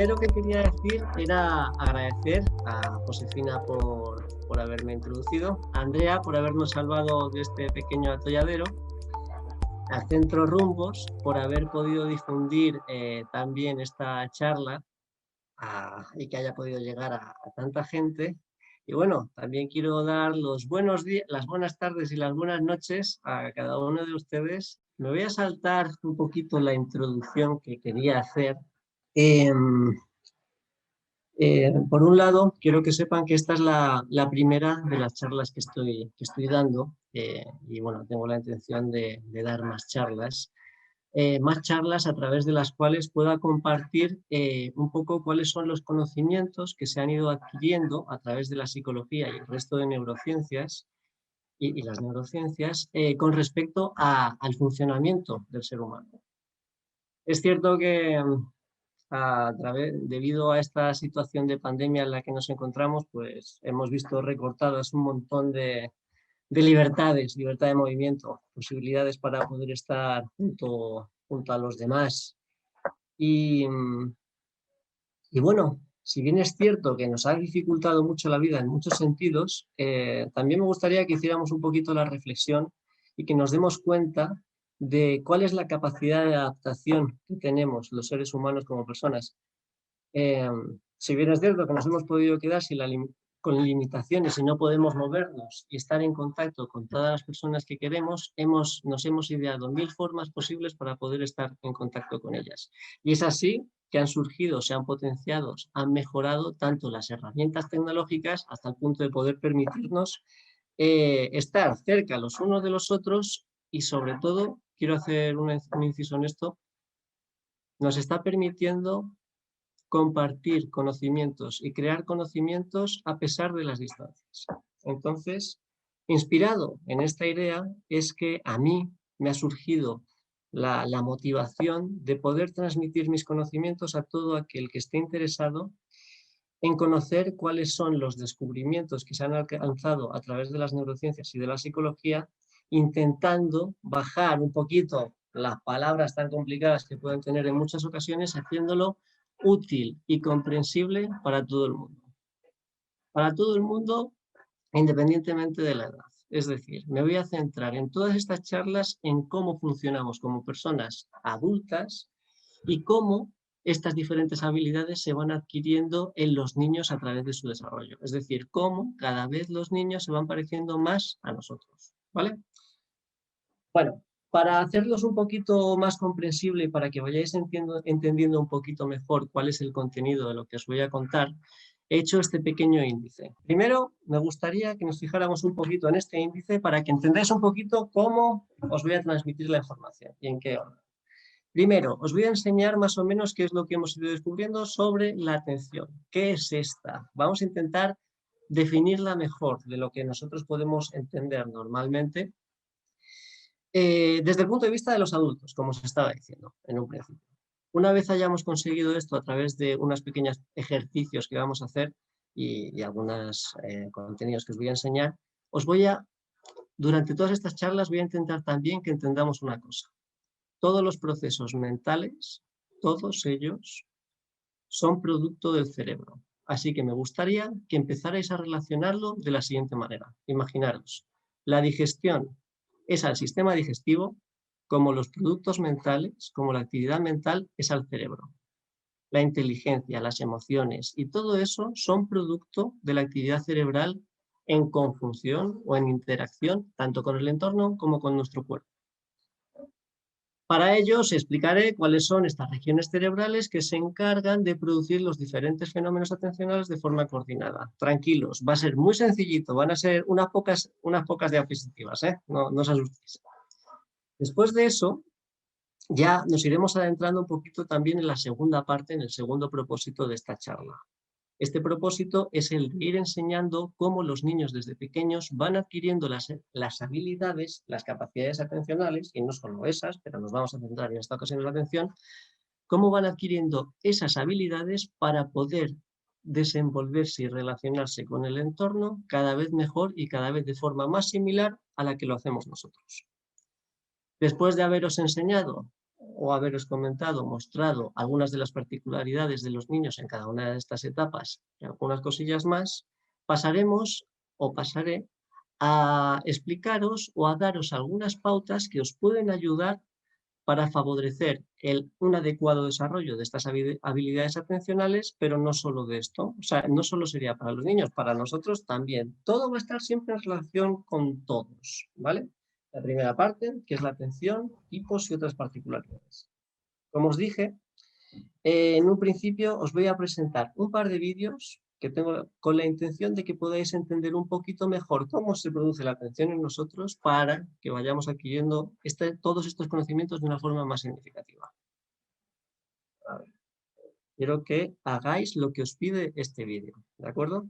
primero que quería decir era agradecer a Josefina por haberme introducido, a Andrea por habernos salvado de este pequeño atolladero, al Centro Rumbos por haber podido difundir también esta charla y que haya podido llegar a tanta gente. Y bueno, también quiero dar los buenos días, las buenas tardes y las buenas noches a cada uno de ustedes. Me voy a saltar un poquito la introducción que quería hacer. Por un lado, quiero que sepan que esta es la primera de las charlas que estoy dando y bueno, tengo la intención de dar más charlas a través de las cuales pueda compartir un poco cuáles son los conocimientos que se han ido adquiriendo a través de la psicología y el resto de neurociencias y las neurociencias con respecto al funcionamiento del ser humano. Es cierto que debido a esta situación de pandemia en la que nos encontramos, pues hemos visto recortadas un montón de libertades, libertad de movimiento, posibilidades para poder estar junto a los demás. Y bueno, si bien es cierto que nos ha dificultado mucho la vida en muchos sentidos, también me gustaría que hiciéramos un poquito la reflexión y que nos demos cuenta de cuál es la capacidad de adaptación que tenemos los seres humanos como personas. Si bien es cierto que nos hemos podido quedar con limitaciones y no podemos movernos y estar en contacto con todas las personas que queremos, nos hemos ideado 1000 formas posibles para poder estar en contacto con ellas. Y es así que han surgido, se han potenciado, han mejorado tanto las herramientas tecnológicas hasta el punto de poder permitirnos estar cerca los unos de los otros y sobre todo, quiero hacer un inciso en esto, nos está permitiendo compartir conocimientos y crear conocimientos a pesar de las distancias. Entonces, inspirado en esta idea, es que a mí me ha surgido la motivación de poder transmitir mis conocimientos a todo aquel que esté interesado en conocer cuáles son los descubrimientos que se han alcanzado a través de las neurociencias y de la psicología, intentando bajar un poquito las palabras tan complicadas que pueden tener en muchas ocasiones, haciéndolo útil y comprensible para todo el mundo. Para todo el mundo, independientemente de la edad. Es decir, me voy a centrar en todas estas charlas en cómo funcionamos como personas adultas y cómo estas diferentes habilidades se van adquiriendo en los niños a través de su desarrollo. Es decir, cómo cada vez los niños se van pareciendo más a nosotros. ¿Vale? Bueno, para hacerlos un poquito más comprensible y para que vayáis entendiendo un poquito mejor cuál es el contenido de lo que os voy a contar, he hecho este pequeño índice. Primero, me gustaría que nos fijáramos un poquito en este índice para que entendáis un poquito cómo os voy a transmitir la información y en qué orden. Primero, os voy a enseñar más o menos qué es lo que hemos ido descubriendo sobre la atención. ¿Qué es esta? Vamos a intentar definirla mejor de lo que nosotros podemos entender normalmente desde el punto de vista de los adultos, como os estaba diciendo en un principio. Una vez hayamos conseguido esto a través de unos pequeños ejercicios que vamos a hacer y algunos contenidos que os voy a enseñar, durante todas estas charlas voy a intentar también que entendamos una cosa. Todos los procesos mentales, todos ellos, son producto del cerebro. Así que me gustaría que empezarais a relacionarlo de la siguiente manera. Imaginaros, la digestión es al sistema digestivo como los productos mentales, como la actividad mental es al cerebro. La inteligencia, las emociones y todo eso son producto de la actividad cerebral en conjunción o en interacción tanto con el entorno como con nuestro cuerpo. Para ello os explicaré cuáles son estas regiones cerebrales que se encargan de producir los diferentes fenómenos atencionales de forma coordinada. Tranquilos, va a ser muy sencillito, van a ser unas pocas diapositivas, no os asustéis. Después de eso, ya nos iremos adentrando un poquito también en la segunda parte, en el segundo propósito de esta charla. Este propósito es el de ir enseñando cómo los niños desde pequeños van adquiriendo las habilidades, las capacidades atencionales, y no solo esas, pero nos vamos a centrar en esta ocasión en la atención, cómo van adquiriendo esas habilidades para poder desenvolverse y relacionarse con el entorno cada vez mejor y cada vez de forma más similar a la que lo hacemos nosotros. Después de haberos enseñado o haberos comentado, mostrado algunas de las particularidades de los niños en cada una de estas etapas y algunas cosillas más, pasaremos o pasaré a explicaros o a daros algunas pautas que os pueden ayudar para favorecer un adecuado desarrollo de estas habilidades atencionales, pero no solo de esto. O sea, no solo sería para los niños, para nosotros también. Todo va a estar siempre en relación con todos, ¿vale? La primera parte, que es la atención, tipos y otras particularidades. Como os dije, en un principio os voy a presentar un par de vídeos que tengo con la intención de que podáis entender un poquito mejor cómo se produce la atención en nosotros para que vayamos adquiriendo todos estos conocimientos de una forma más significativa. A ver, quiero que hagáis lo que os pide este vídeo, ¿de acuerdo?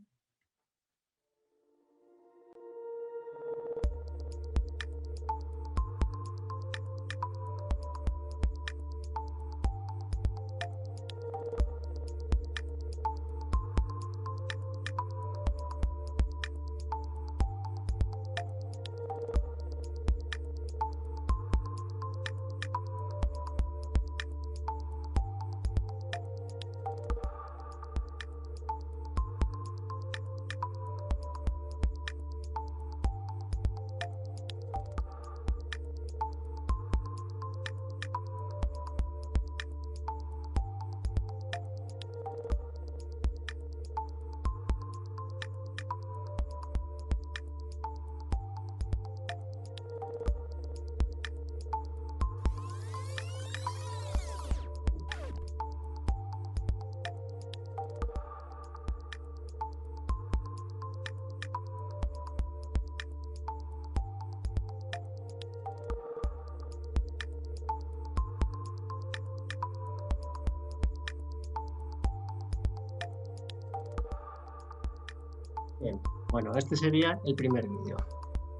Bien, bueno, este sería el primer vídeo.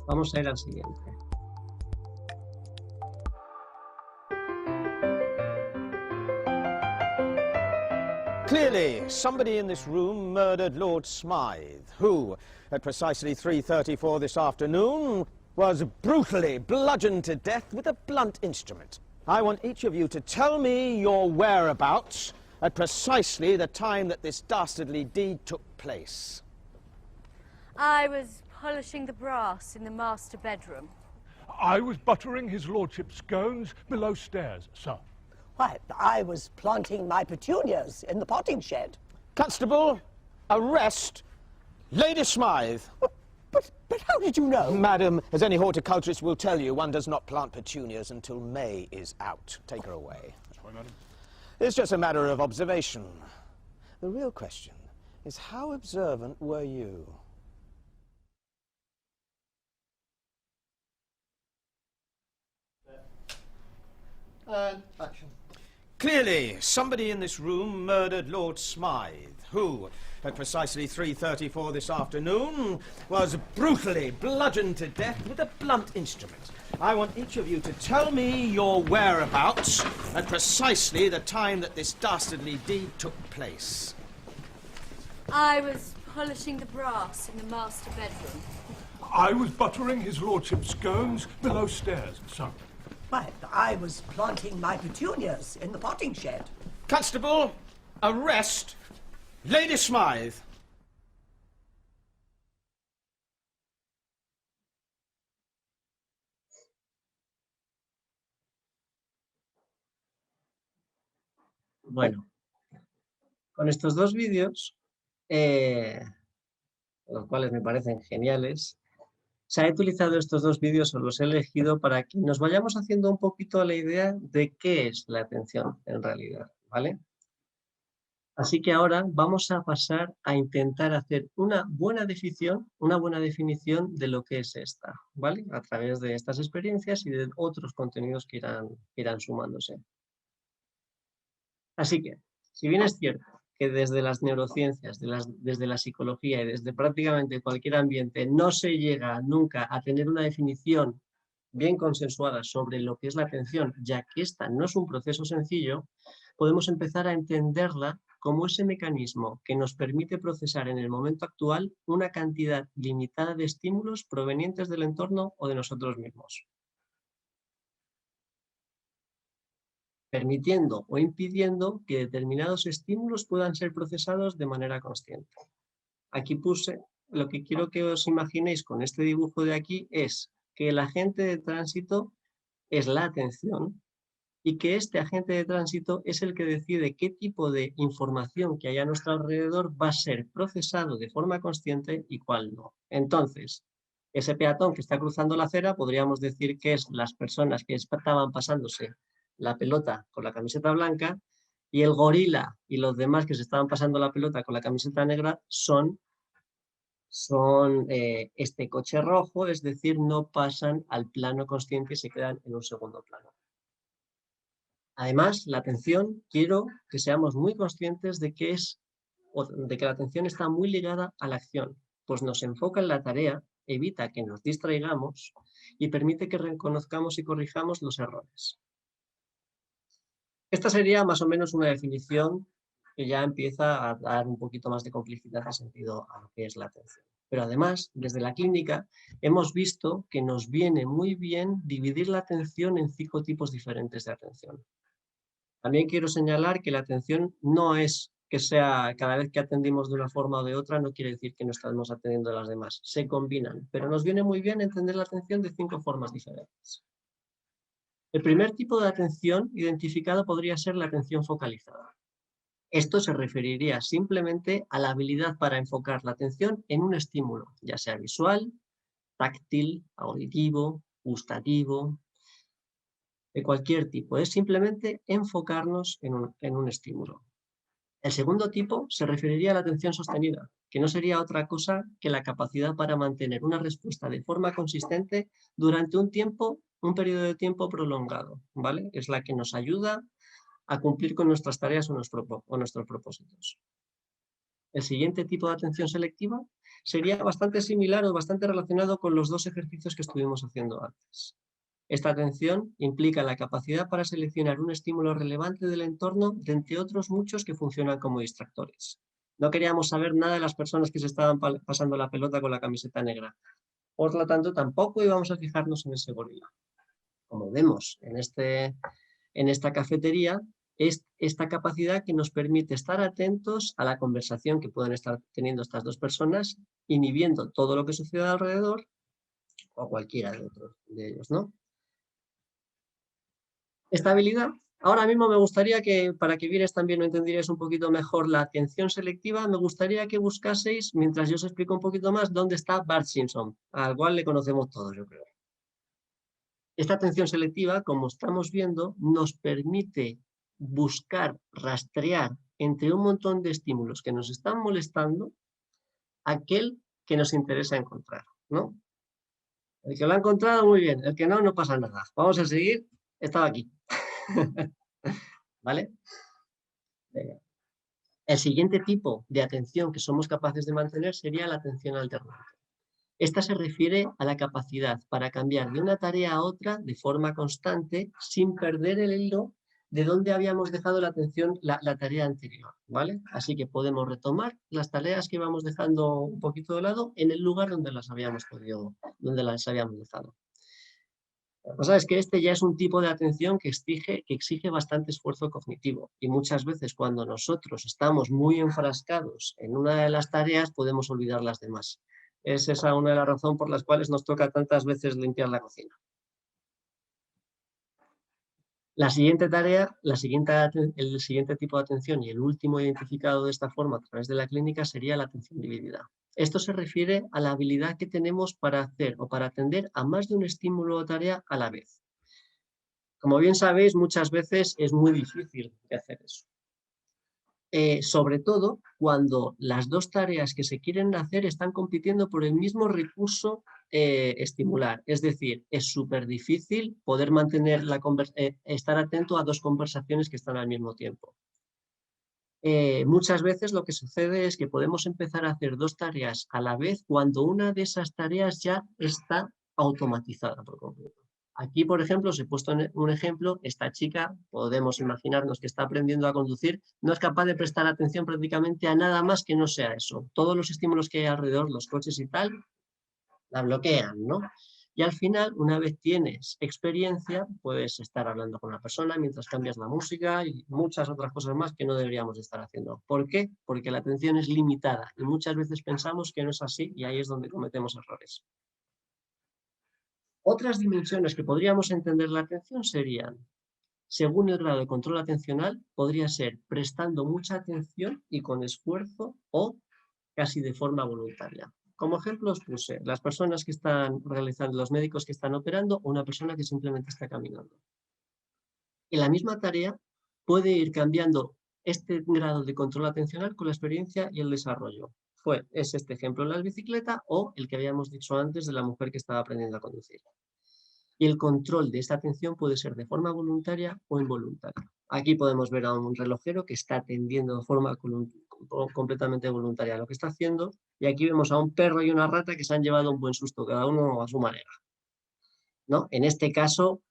Vamos a ir al siguiente. Clearly, somebody in this room murdered Lord Smythe, who, at precisely 3:34 this afternoon, was brutally bludgeoned to death with a blunt instrument. I want each of you to tell me your whereabouts at precisely the time that this dastardly deed took place. I was polishing the brass in the master bedroom. I was buttering his lordship's scones below stairs, sir. Why, I was planting my petunias in the potting shed. Constable, arrest Lady Smythe. But how did you know? Madam, as any horticulturist will tell you, one does not plant petunias until May is out. Take her away. That's right, madam. It's just a matter of observation. The real question is, how observant were you? Action. Clearly, somebody in this room murdered Lord Smythe, who, at precisely 3:34 this afternoon, was brutally bludgeoned to death with a blunt instrument. I want each of you to tell me your whereabouts at precisely the time that this dastardly deed took place. I was polishing the brass in the master bedroom. I was buttering his lordship's scones below stairs, sir. Why, I was planting my petunias in the potting shed. Constable, arrest Lady Smythe. Bueno, con estos dos vídeos, los cuales me parecen geniales, he utilizado estos dos vídeos, os los he elegido para que nos vayamos haciendo un poquito la idea de qué es la atención en realidad, ¿vale? Así que ahora vamos a pasar a intentar hacer una buena definición de lo que es esta, ¿vale? A través de estas experiencias y de otros contenidos que irán sumándose. Así que, si bien es cierto que desde las neurociencias, desde la psicología y desde prácticamente cualquier ambiente no se llega nunca a tener una definición bien consensuada sobre lo que es la atención, ya que esta no es un proceso sencillo, podemos empezar a entenderla como ese mecanismo que nos permite procesar en el momento actual una cantidad limitada de estímulos provenientes del entorno o de nosotros mismos. permitiendo o impidiendo que determinados estímulos puedan ser procesados de manera consciente. Aquí puse, lo que quiero que os imaginéis con este dibujo de aquí es que el agente de tránsito es la atención y que este agente de tránsito es el que decide qué tipo de información que hay a nuestro alrededor va a ser procesado de forma consciente y cuál no. Entonces, ese peatón que está cruzando la acera podríamos decir que es las personas que estaban pasándose la pelota con la camiseta blanca y el gorila y los demás que se estaban pasando la pelota con la camiseta negra son este coche rojo, es decir, no pasan al plano consciente y se quedan en un segundo plano. Además, la atención, quiero que seamos muy conscientes de que la atención está muy ligada a la acción, pues nos enfoca en la tarea, evita que nos distraigamos y permite que reconozcamos y corrijamos los errores. Esta sería más o menos una definición que ya empieza a dar un poquito más de complejidad en sentido a lo que es la atención. Pero además, desde la clínica, hemos visto que nos viene muy bien dividir la atención en 5 tipos diferentes de atención. También quiero señalar que la atención no es que sea cada vez que atendimos de una forma o de otra, no quiere decir que no estamos atendiendo a las demás. Se combinan, pero nos viene muy bien entender la atención de 5 formas diferentes. El primer tipo de atención identificado podría ser la atención focalizada. Esto se referiría simplemente a la habilidad para enfocar la atención en un estímulo, ya sea visual, táctil, auditivo, gustativo, de cualquier tipo. Es simplemente enfocarnos en un estímulo. El segundo tipo se referiría a la atención sostenida, que no sería otra cosa que la capacidad para mantener una respuesta de forma consistente durante un periodo de tiempo prolongado, ¿vale? Es la que nos ayuda a cumplir con nuestras tareas o nuestros propósitos. El siguiente tipo de atención selectiva sería bastante similar o bastante relacionado con los 2 ejercicios que estuvimos haciendo antes. Esta atención implica la capacidad para seleccionar un estímulo relevante del entorno de entre otros muchos que funcionan como distractores. No queríamos saber nada de las personas que se estaban pasando la pelota con la camiseta negra. Por lo tanto, tampoco íbamos a fijarnos en ese gorila. Como vemos en esta cafetería, es esta capacidad que nos permite estar atentos a la conversación que pueden estar teniendo estas 2 personas, inhibiendo todo lo que sucede alrededor o cualquiera de ellos, ¿no? Esta habilidad, ahora mismo me gustaría que, para que vierais también o entendierais un poquito mejor la atención selectiva, me gustaría que buscaseis, mientras yo os explico un poquito más, dónde está Bart Simpson, al cual le conocemos todos, yo creo. Esta atención selectiva, como estamos viendo, nos permite buscar, rastrear entre un montón de estímulos que nos están molestando aquel que nos interesa encontrar, ¿no? El que lo ha encontrado, muy bien. El que no, no pasa nada. Vamos a seguir. Estaba aquí. ¿Vale? Venga. El siguiente tipo de atención que somos capaces de mantener sería la atención alternante. Esta se refiere a la capacidad para cambiar de una tarea a otra de forma constante sin perder el hilo de donde habíamos dejado la atención, la tarea anterior, ¿vale? Así que podemos retomar las tareas que íbamos dejando un poquito de lado en el lugar donde las habíamos dejado. La cosa es que este ya es un tipo de atención que exige bastante esfuerzo cognitivo y muchas veces cuando nosotros estamos muy enfrascados en una de las tareas podemos olvidar las demás. Es esa una de las razones por las cuales nos toca tantas veces limpiar la cocina. El siguiente tipo de atención y el último identificado de esta forma a través de la clínica sería la atención dividida. Esto se refiere a la habilidad que tenemos para hacer o para atender a más de un estímulo o tarea a la vez. Como bien sabéis, muchas veces es muy difícil de hacer eso. Sobre todo cuando las 2 tareas que se quieren hacer están compitiendo por el mismo recurso estimular. Es decir, es súper difícil poder mantener estar atento a 2 conversaciones que están al mismo tiempo. Muchas veces lo que sucede es que podemos empezar a hacer 2 tareas a la vez cuando una de esas tareas ya está automatizada por completo. Aquí, por ejemplo, os he puesto un ejemplo, esta chica, podemos imaginarnos que está aprendiendo a conducir, no es capaz de prestar atención prácticamente a nada más que no sea eso. Todos los estímulos que hay alrededor, los coches y tal, la bloquean, ¿no? Y al final, una vez tienes experiencia, puedes estar hablando con una persona mientras cambias la música y muchas otras cosas más que no deberíamos estar haciendo. ¿Por qué? Porque la atención es limitada y muchas veces pensamos que no es así y ahí es donde cometemos errores. Otras dimensiones que podríamos entender la atención serían, según el grado de control atencional, podría ser prestando mucha atención y con esfuerzo o casi de forma voluntaria. Como ejemplos puse las personas que están realizando, los médicos que están operando o una persona que simplemente está caminando. En la misma tarea puede ir cambiando este grado de control atencional con la experiencia y el desarrollo. Es este ejemplo en la bicicleta o el que habíamos dicho antes de la mujer que estaba aprendiendo a conducir. Y el control de esta atención puede ser de forma voluntaria o involuntaria. Aquí podemos ver a un relojero que está atendiendo de forma completamente voluntaria lo que está haciendo, y aquí vemos a un perro y una rata que se han llevado un buen susto, cada uno a su manera, ¿no? En este caso,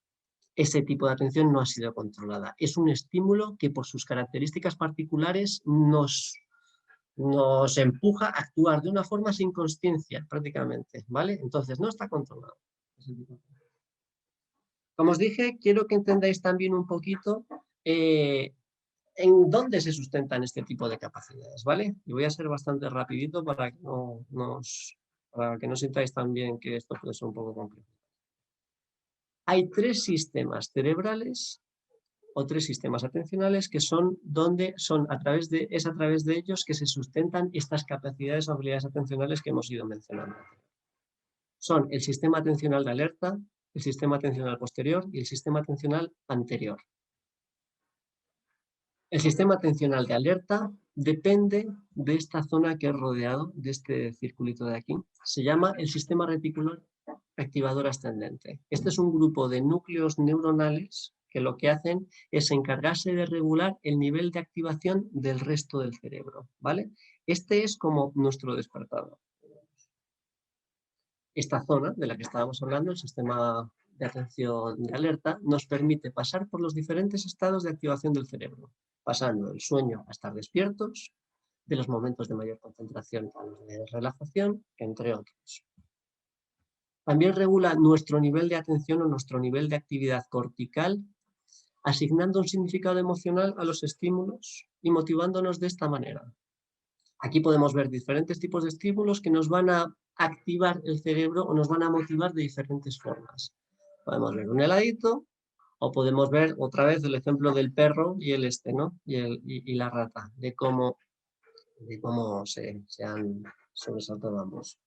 ese tipo de atención no ha sido controlada. Es un estímulo que por sus características particulares nos empuja a actuar de una forma sin consciencia, prácticamente, ¿vale? Entonces, no está controlado. Como os dije, quiero que entendáis también un poquito en dónde se sustentan este tipo de capacidades, ¿vale? Y voy a ser bastante rapidito para que no sintáis también que esto puede ser un poco complejo. Hay tres sistemas cerebrales o tres sistemas atencionales que es a través de ellos que se sustentan estas capacidades o habilidades atencionales que hemos ido mencionando. Son el sistema atencional de alerta, el sistema atencional posterior y el sistema atencional anterior. El sistema atencional de alerta depende de esta zona que he rodeado, de este circulito de aquí. Se llama el sistema reticular activador ascendente. Este es un grupo de núcleos neuronales que lo que hacen es encargarse de regular el nivel de activación del resto del cerebro, ¿vale? Este es como nuestro despertador. Esta zona de la que estábamos hablando, el sistema de atención de alerta, nos permite pasar por los diferentes estados de activación del cerebro, pasando del sueño a estar despiertos, de los momentos de mayor concentración a los de relajación, entre otros. También regula nuestro nivel de atención o nuestro nivel de actividad cortical, asignando un significado emocional a los estímulos y motivándonos de esta manera. Aquí podemos ver diferentes tipos de estímulos que nos van a activar el cerebro o nos van a motivar de diferentes formas. Podemos ver un heladito o podemos ver otra vez el ejemplo del perro y y la rata, de cómo se han sobresaltado ambos.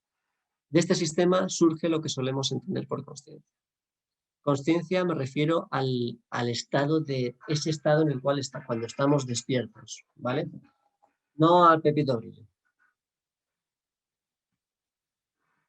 De este sistema surge lo que solemos entender por consciencia. Consciencia me refiero al estado ese estado en el cual está cuando estamos despiertos, ¿vale? No al Pepito Grillo.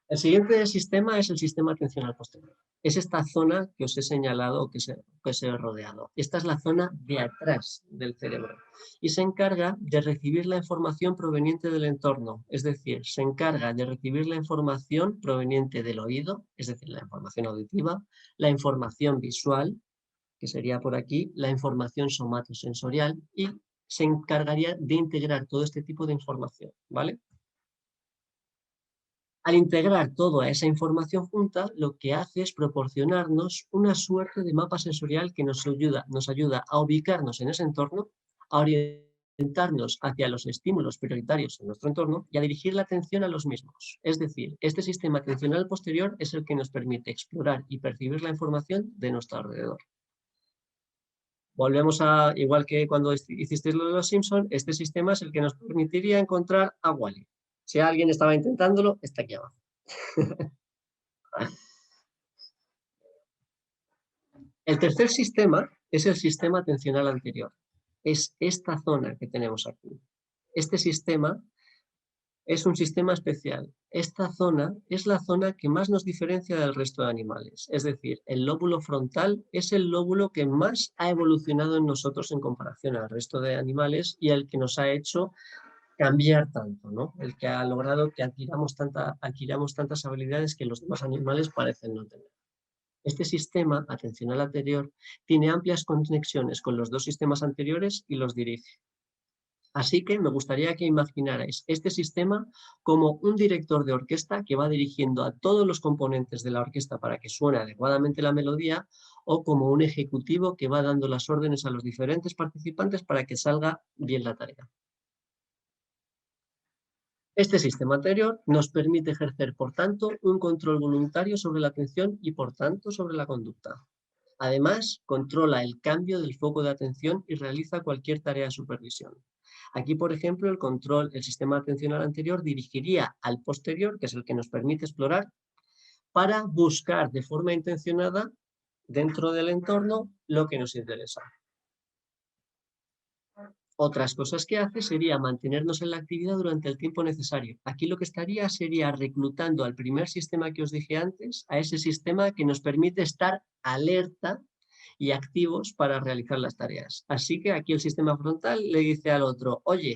El siguiente sistema es el sistema atencional posterior. Es esta zona que os he señalado, que os he rodeado. Esta es la zona de atrás del cerebro y se encarga de recibir la información proveniente del entorno. Es decir, se encarga de recibir la información proveniente del oído, es decir, la información auditiva, la información visual, que sería por aquí, la información somatosensorial, y se encargaría de integrar todo este tipo de información, ¿vale? Al integrar toda esa información junta, lo que hace es proporcionarnos una suerte de mapa sensorial que nos ayuda a ubicarnos en ese entorno, a orientarnos hacia los estímulos prioritarios en nuestro entorno y a dirigir la atención a los mismos. Es decir, este sistema atencional posterior es el que nos permite explorar y percibir la información de nuestro alrededor. Volvemos igual que cuando hicisteis lo de los Simpsons, este sistema es el que nos permitiría encontrar a Wally. Si alguien estaba intentándolo, está aquí abajo. El tercer sistema es el sistema atencional anterior. Es esta zona que tenemos aquí. Este sistema es un sistema especial. Esta zona es la zona que más nos diferencia del resto de animales. Es decir, el lóbulo frontal es el lóbulo que más ha evolucionado en nosotros en comparación al resto de animales y el que nos ha hecho cambiar tanto, ¿no? El que ha logrado que adquiramos tantas habilidades que los demás animales parecen no tener. Este sistema atencional anterior tiene amplias conexiones con los dos sistemas anteriores y los dirige. Así que me gustaría que imaginarais este sistema como un director de orquesta que va dirigiendo a todos los componentes de la orquesta para que suene adecuadamente la melodía, o como un ejecutivo que va dando las órdenes a los diferentes participantes para que salga bien la tarea. Este sistema anterior nos permite ejercer, por tanto, un control voluntario sobre la atención y, por tanto, sobre la conducta. Además, controla el cambio del foco de atención y realiza cualquier tarea de supervisión. Aquí, por ejemplo, el sistema atencional anterior dirigiría al posterior, que es el que nos permite explorar, para buscar de forma intencionada dentro del entorno lo que nos interesa. Otras cosas que hace sería mantenernos en la actividad durante el tiempo necesario. Aquí lo que estaría sería reclutando al primer sistema que os dije antes, a ese sistema que nos permite estar alerta y activos para realizar las tareas. Así que aquí el sistema frontal le dice al otro, oye,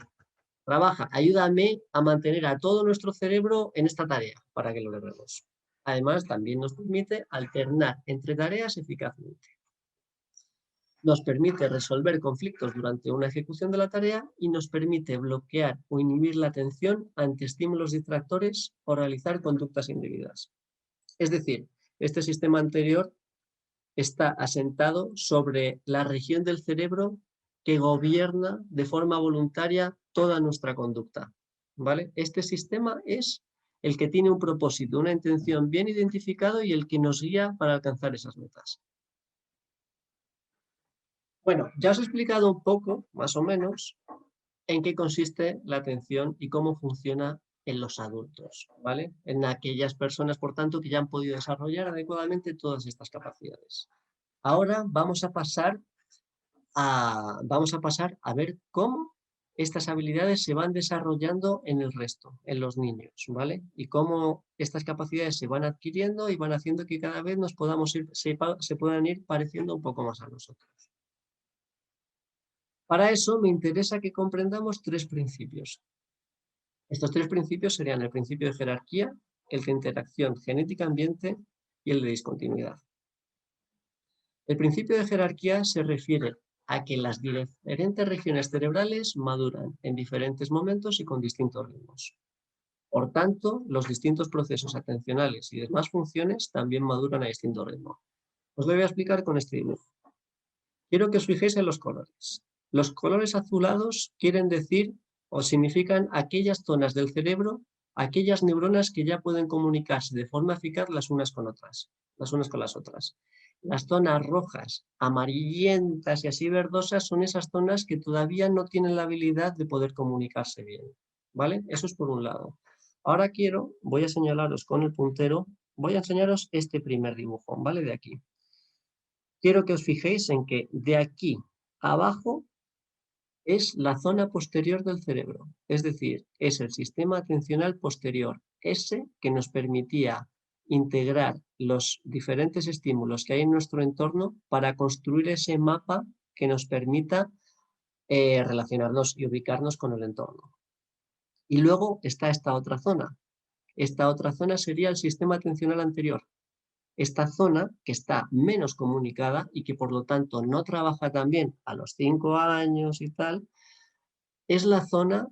trabaja, ayúdame a mantener a todo nuestro cerebro en esta tarea para que lo logremos. Además, también nos permite alternar entre tareas eficazmente. Nos permite resolver conflictos durante una ejecución de la tarea y nos permite bloquear o inhibir la atención ante estímulos distractores o realizar conductas indebidas. Es decir, este sistema anterior está asentado sobre la región del cerebro que gobierna de forma voluntaria toda nuestra conducta, ¿vale? Este sistema es el que tiene un propósito, una intención bien identificado y el que nos guía para alcanzar esas metas. Bueno, ya os he explicado un poco, más o menos, en qué consiste la atención y cómo funciona en los adultos, ¿vale? En aquellas personas, por tanto, que ya han podido desarrollar adecuadamente todas estas capacidades. Ahora vamos a pasar a ver cómo estas habilidades se van desarrollando en el resto, en los niños, ¿vale? Y cómo estas capacidades se van adquiriendo y van haciendo que cada vez se puedan ir pareciendo un poco más a nosotros. Para eso me interesa que comprendamos tres principios. Estos tres principios serían el principio de jerarquía, el de interacción genética-ambiente y el de discontinuidad. El principio de jerarquía se refiere a que las diferentes regiones cerebrales maduran en diferentes momentos y con distintos ritmos. Por tanto, los distintos procesos atencionales y demás funciones también maduran a distinto ritmo. Os lo voy a explicar con este dibujo. Quiero que os fijéis en los colores. Los colores azulados quieren decir o significan aquellas zonas del cerebro, aquellas neuronas que ya pueden comunicarse de forma eficaz las unas con las otras. Las zonas rojas, amarillentas y así verdosas son esas zonas que todavía no tienen la habilidad de poder comunicarse bien, ¿vale? Eso es por un lado. Ahora voy a señalaros con el puntero, voy a enseñaros este primer dibujo, ¿vale? De aquí. Quiero que os fijéis en que de aquí abajo es la zona posterior del cerebro, es decir, es el sistema atencional posterior, ese que nos permitía integrar los diferentes estímulos que hay en nuestro entorno para construir ese mapa que nos permita relacionarnos y ubicarnos con el entorno. Y luego está esta otra zona. Esta otra zona sería el sistema atencional anterior. Esta zona que está menos comunicada y que por lo tanto no trabaja tan bien a los 5 años y tal, es la zona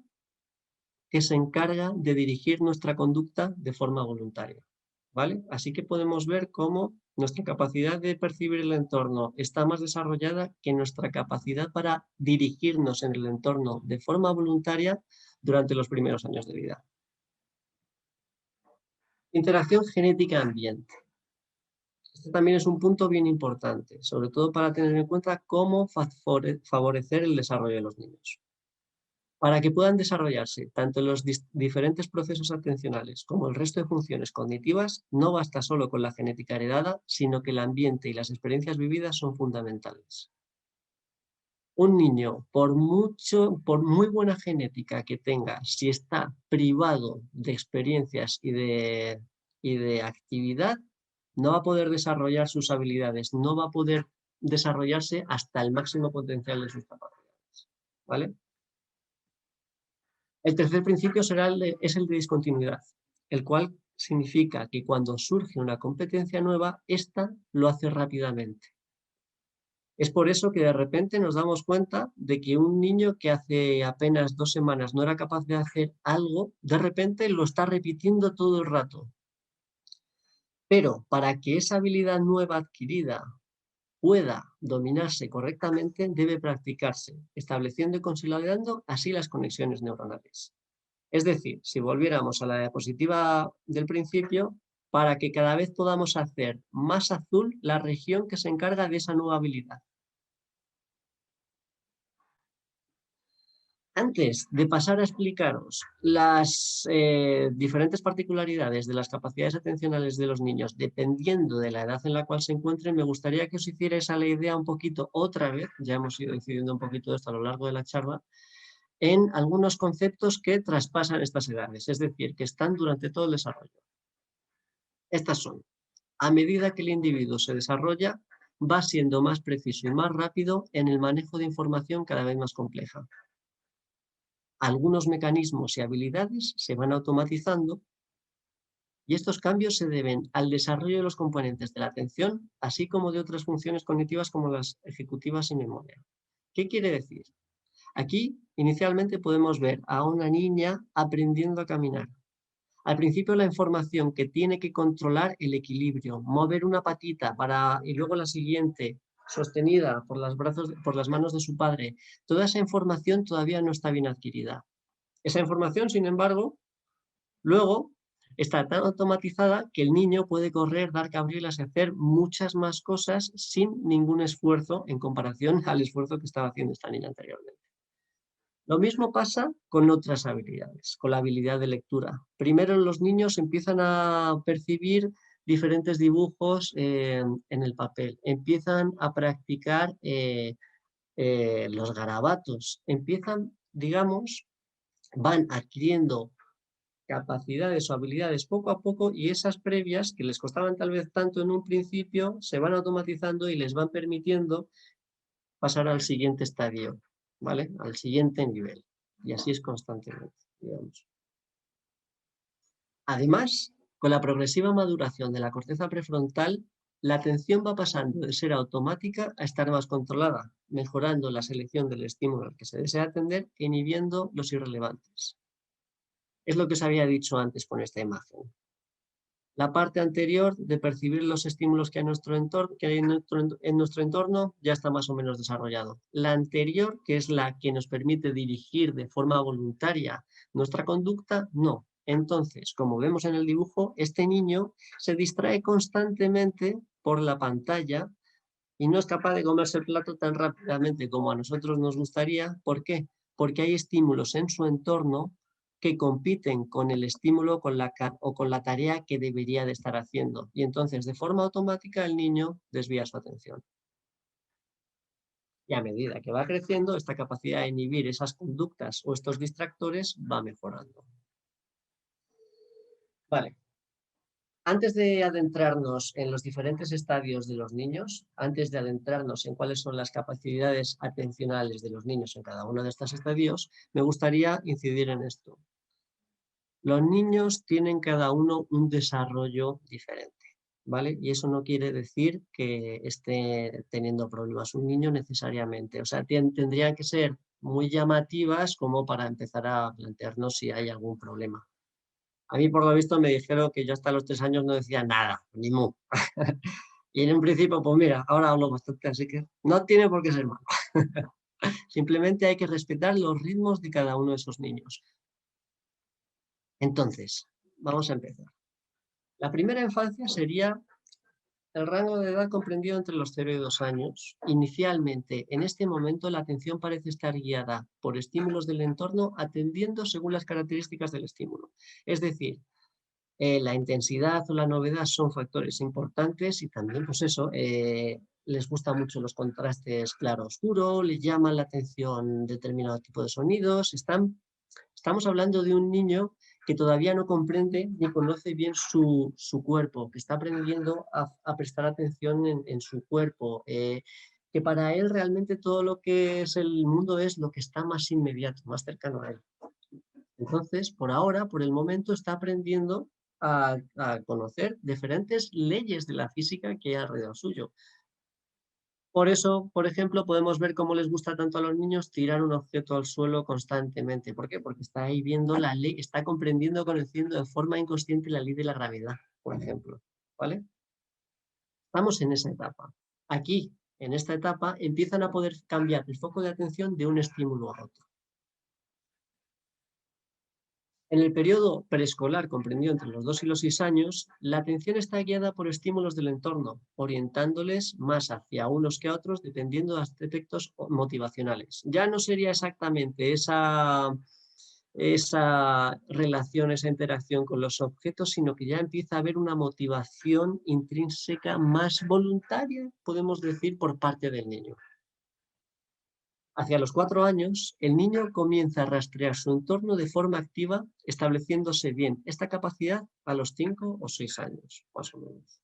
que se encarga de dirigir nuestra conducta de forma voluntaria, ¿vale? Así que podemos ver cómo nuestra capacidad de percibir el entorno está más desarrollada que nuestra capacidad para dirigirnos en el entorno de forma voluntaria durante los primeros años de vida. Interacción genética-ambiente. Este también es un punto bien importante, sobre todo para tener en cuenta cómo favorecer el desarrollo de los niños. Para que puedan desarrollarse tanto los diferentes procesos atencionales como el resto de funciones cognitivas, no basta solo con la genética heredada, sino que el ambiente y las experiencias vividas son fundamentales. Un niño, por muy buena genética que tenga, si está privado de experiencias y de actividad, no va a poder desarrollar sus habilidades, no va a poder desarrollarse hasta el máximo potencial de sus capacidades, ¿vale? El tercer principio es el de discontinuidad, el cual significa que cuando surge una competencia nueva, ésta lo hace rápidamente. Es por eso que de repente nos damos cuenta de que un niño que hace apenas 2 semanas no era capaz de hacer algo, de repente lo está repitiendo todo el rato. Pero para que esa habilidad nueva adquirida pueda dominarse correctamente, debe practicarse, estableciendo y consolidando así las conexiones neuronales. Es decir, si volviéramos a la diapositiva del principio, para que cada vez podamos hacer más azul la región que se encarga de esa nueva habilidad. Antes de pasar a explicaros las diferentes particularidades de las capacidades atencionales de los niños, dependiendo de la edad en la cual se encuentren, me gustaría que os hicierais a la idea un poquito otra vez, ya hemos ido incidiendo un poquito de esto a lo largo de la charla, en algunos conceptos que traspasan estas edades, es decir, que están durante todo el desarrollo. Estas son: a medida que el individuo se desarrolla, va siendo más preciso y más rápido en el manejo de información cada vez más compleja. Algunos mecanismos y habilidades se van automatizando y estos cambios se deben al desarrollo de los componentes de la atención, así como de otras funciones cognitivas como las ejecutivas y memoria. ¿Qué quiere decir? Aquí, inicialmente, podemos ver a una niña aprendiendo a caminar. Al principio, la información que tiene que controlar el equilibrio, mover una patita y luego la siguiente, sostenida por las manos de su padre, toda esa información todavía no está bien adquirida. Esa información, sin embargo, luego está tan automatizada que el niño puede correr, dar cabrilas y hacer muchas más cosas sin ningún esfuerzo en comparación al esfuerzo que estaba haciendo esta niña anteriormente. Lo mismo pasa con otras habilidades, con la habilidad de lectura. Primero los niños empiezan a percibir diferentes dibujos en el papel, empiezan a practicar los garabatos, digamos, van adquiriendo capacidades o habilidades poco a poco y esas previas que les costaban tal vez tanto en un principio se van automatizando y les van permitiendo pasar al siguiente estadio, ¿vale? Al siguiente nivel. Y así es constantemente, digamos. Además, con la progresiva maduración de la corteza prefrontal, la atención va pasando de ser automática a estar más controlada, mejorando la selección del estímulo al que se desea atender e inhibiendo los irrelevantes. Es lo que os había dicho antes con esta imagen. La parte anterior de percibir los estímulos que hay en nuestro entorno ya está más o menos desarrollado. La anterior, que es la que nos permite dirigir de forma voluntaria nuestra conducta, no. Entonces, como vemos en el dibujo, este niño se distrae constantemente por la pantalla y no es capaz de comerse el plato tan rápidamente como a nosotros nos gustaría. ¿Por qué? Porque hay estímulos en su entorno que compiten con el estímulo o con la tarea que debería de estar haciendo. Y entonces, de forma automática, el niño desvía su atención. Y a medida que va creciendo, esta capacidad de inhibir esas conductas o estos distractores va mejorando. Vale. Antes de adentrarnos en los diferentes estadios de los niños, antes de adentrarnos en cuáles son las capacidades atencionales de los niños en cada uno de estos estadios, me gustaría incidir en esto. Los niños tienen cada uno un desarrollo diferente, ¿vale? Y eso no quiere decir que esté teniendo problemas un niño necesariamente. O sea, tendrían que ser muy llamativas como para empezar a plantearnos si hay algún problema. A mí, por lo visto, me dijeron que yo hasta los 3 años no decía nada, ni mu. Y en un principio, pues mira, ahora hablo bastante, así que no tiene por qué ser malo. Simplemente hay que respetar los ritmos de cada uno de esos niños. Entonces, vamos a empezar. La primera infancia sería el rango de edad comprendido entre los 0 y 2 años. Inicialmente, en este momento, la atención parece estar guiada por estímulos del entorno, atendiendo según las características del estímulo. Es decir, la intensidad o la novedad son factores importantes y también, pues eso, les gustan mucho los contrastes claro-oscuro, les llaman la atención determinado tipo de sonidos. Estamos hablando de un niño que todavía no comprende ni conoce bien su cuerpo, que está aprendiendo a prestar atención en su cuerpo, que para él realmente todo lo que es el mundo es lo que está más inmediato, más cercano a él. Entonces, por ahora, por el momento, está aprendiendo a conocer diferentes leyes de la física que hay alrededor suyo. Por eso, por ejemplo, podemos ver cómo les gusta tanto a los niños tirar un objeto al suelo constantemente. ¿Por qué? Porque está ahí viendo la ley, está comprendiendo, conociendo de forma inconsciente la ley de la gravedad, por ejemplo. ¿Vale? Estamos en esa etapa. Aquí, en esta etapa, empiezan a poder cambiar el foco de atención de un estímulo a otro. En el periodo preescolar, comprendido entre los 2 y los 6 años, la atención está guiada por estímulos del entorno, orientándoles más hacia unos que a otros dependiendo de aspectos motivacionales. Ya no sería exactamente esa relación, esa interacción con los objetos, sino que ya empieza a haber una motivación intrínseca más voluntaria, podemos decir, por parte del niño. Hacia los 4 años, el niño comienza a rastrear su entorno de forma activa, estableciéndose bien esta capacidad a los 5 o 6 años, más o menos.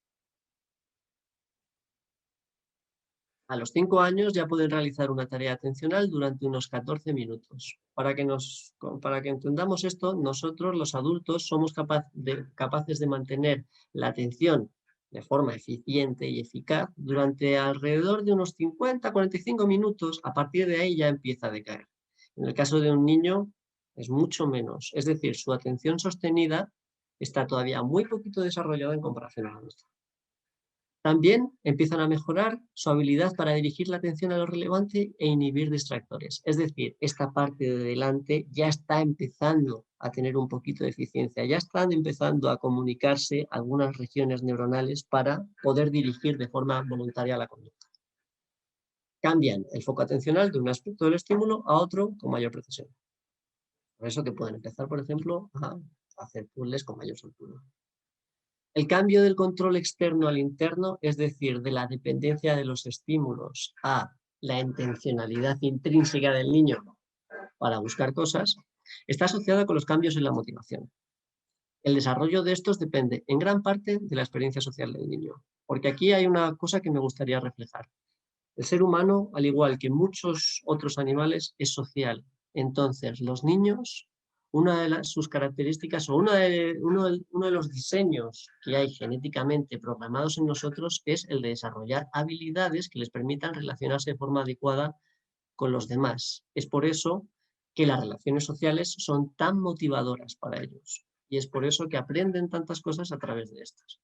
A los 5 años ya pueden realizar una tarea atencional durante unos 14 minutos. Para que entendamos esto, nosotros los adultos somos capaces de mantener la atención de forma eficiente y eficaz durante alrededor de unos 50-45 minutos. A partir de ahí ya empieza a decaer. En el caso de un niño es mucho menos. Es decir, su atención sostenida está todavía muy poquito desarrollada en comparación a la nuestra. También empiezan a mejorar su habilidad para dirigir la atención a lo relevante e inhibir distractores. Es decir, esta parte de delante ya está empezando a tener un poquito de eficiencia, ya están empezando a comunicarse algunas regiones neuronales para poder dirigir de forma voluntaria la conducta. Cambian el foco atencional de un aspecto del estímulo a otro con mayor precisión. Por eso que pueden empezar, por ejemplo, a hacer puzzles con mayor soltura. El cambio del control externo al interno, es decir, de la dependencia de los estímulos a la intencionalidad intrínseca del niño para buscar cosas, está asociado con los cambios en la motivación. El desarrollo de estos depende en gran parte de la experiencia social del niño, porque aquí hay una cosa que me gustaría reflejar. El ser humano, al igual que muchos otros animales, es social. Entonces, los niños, una de sus características o uno de los diseños que hay genéticamente programados en nosotros es el de desarrollar habilidades que les permitan relacionarse de forma adecuada con los demás. Es por eso que las relaciones sociales son tan motivadoras para ellos. Y es por eso que aprenden tantas cosas a través de estas.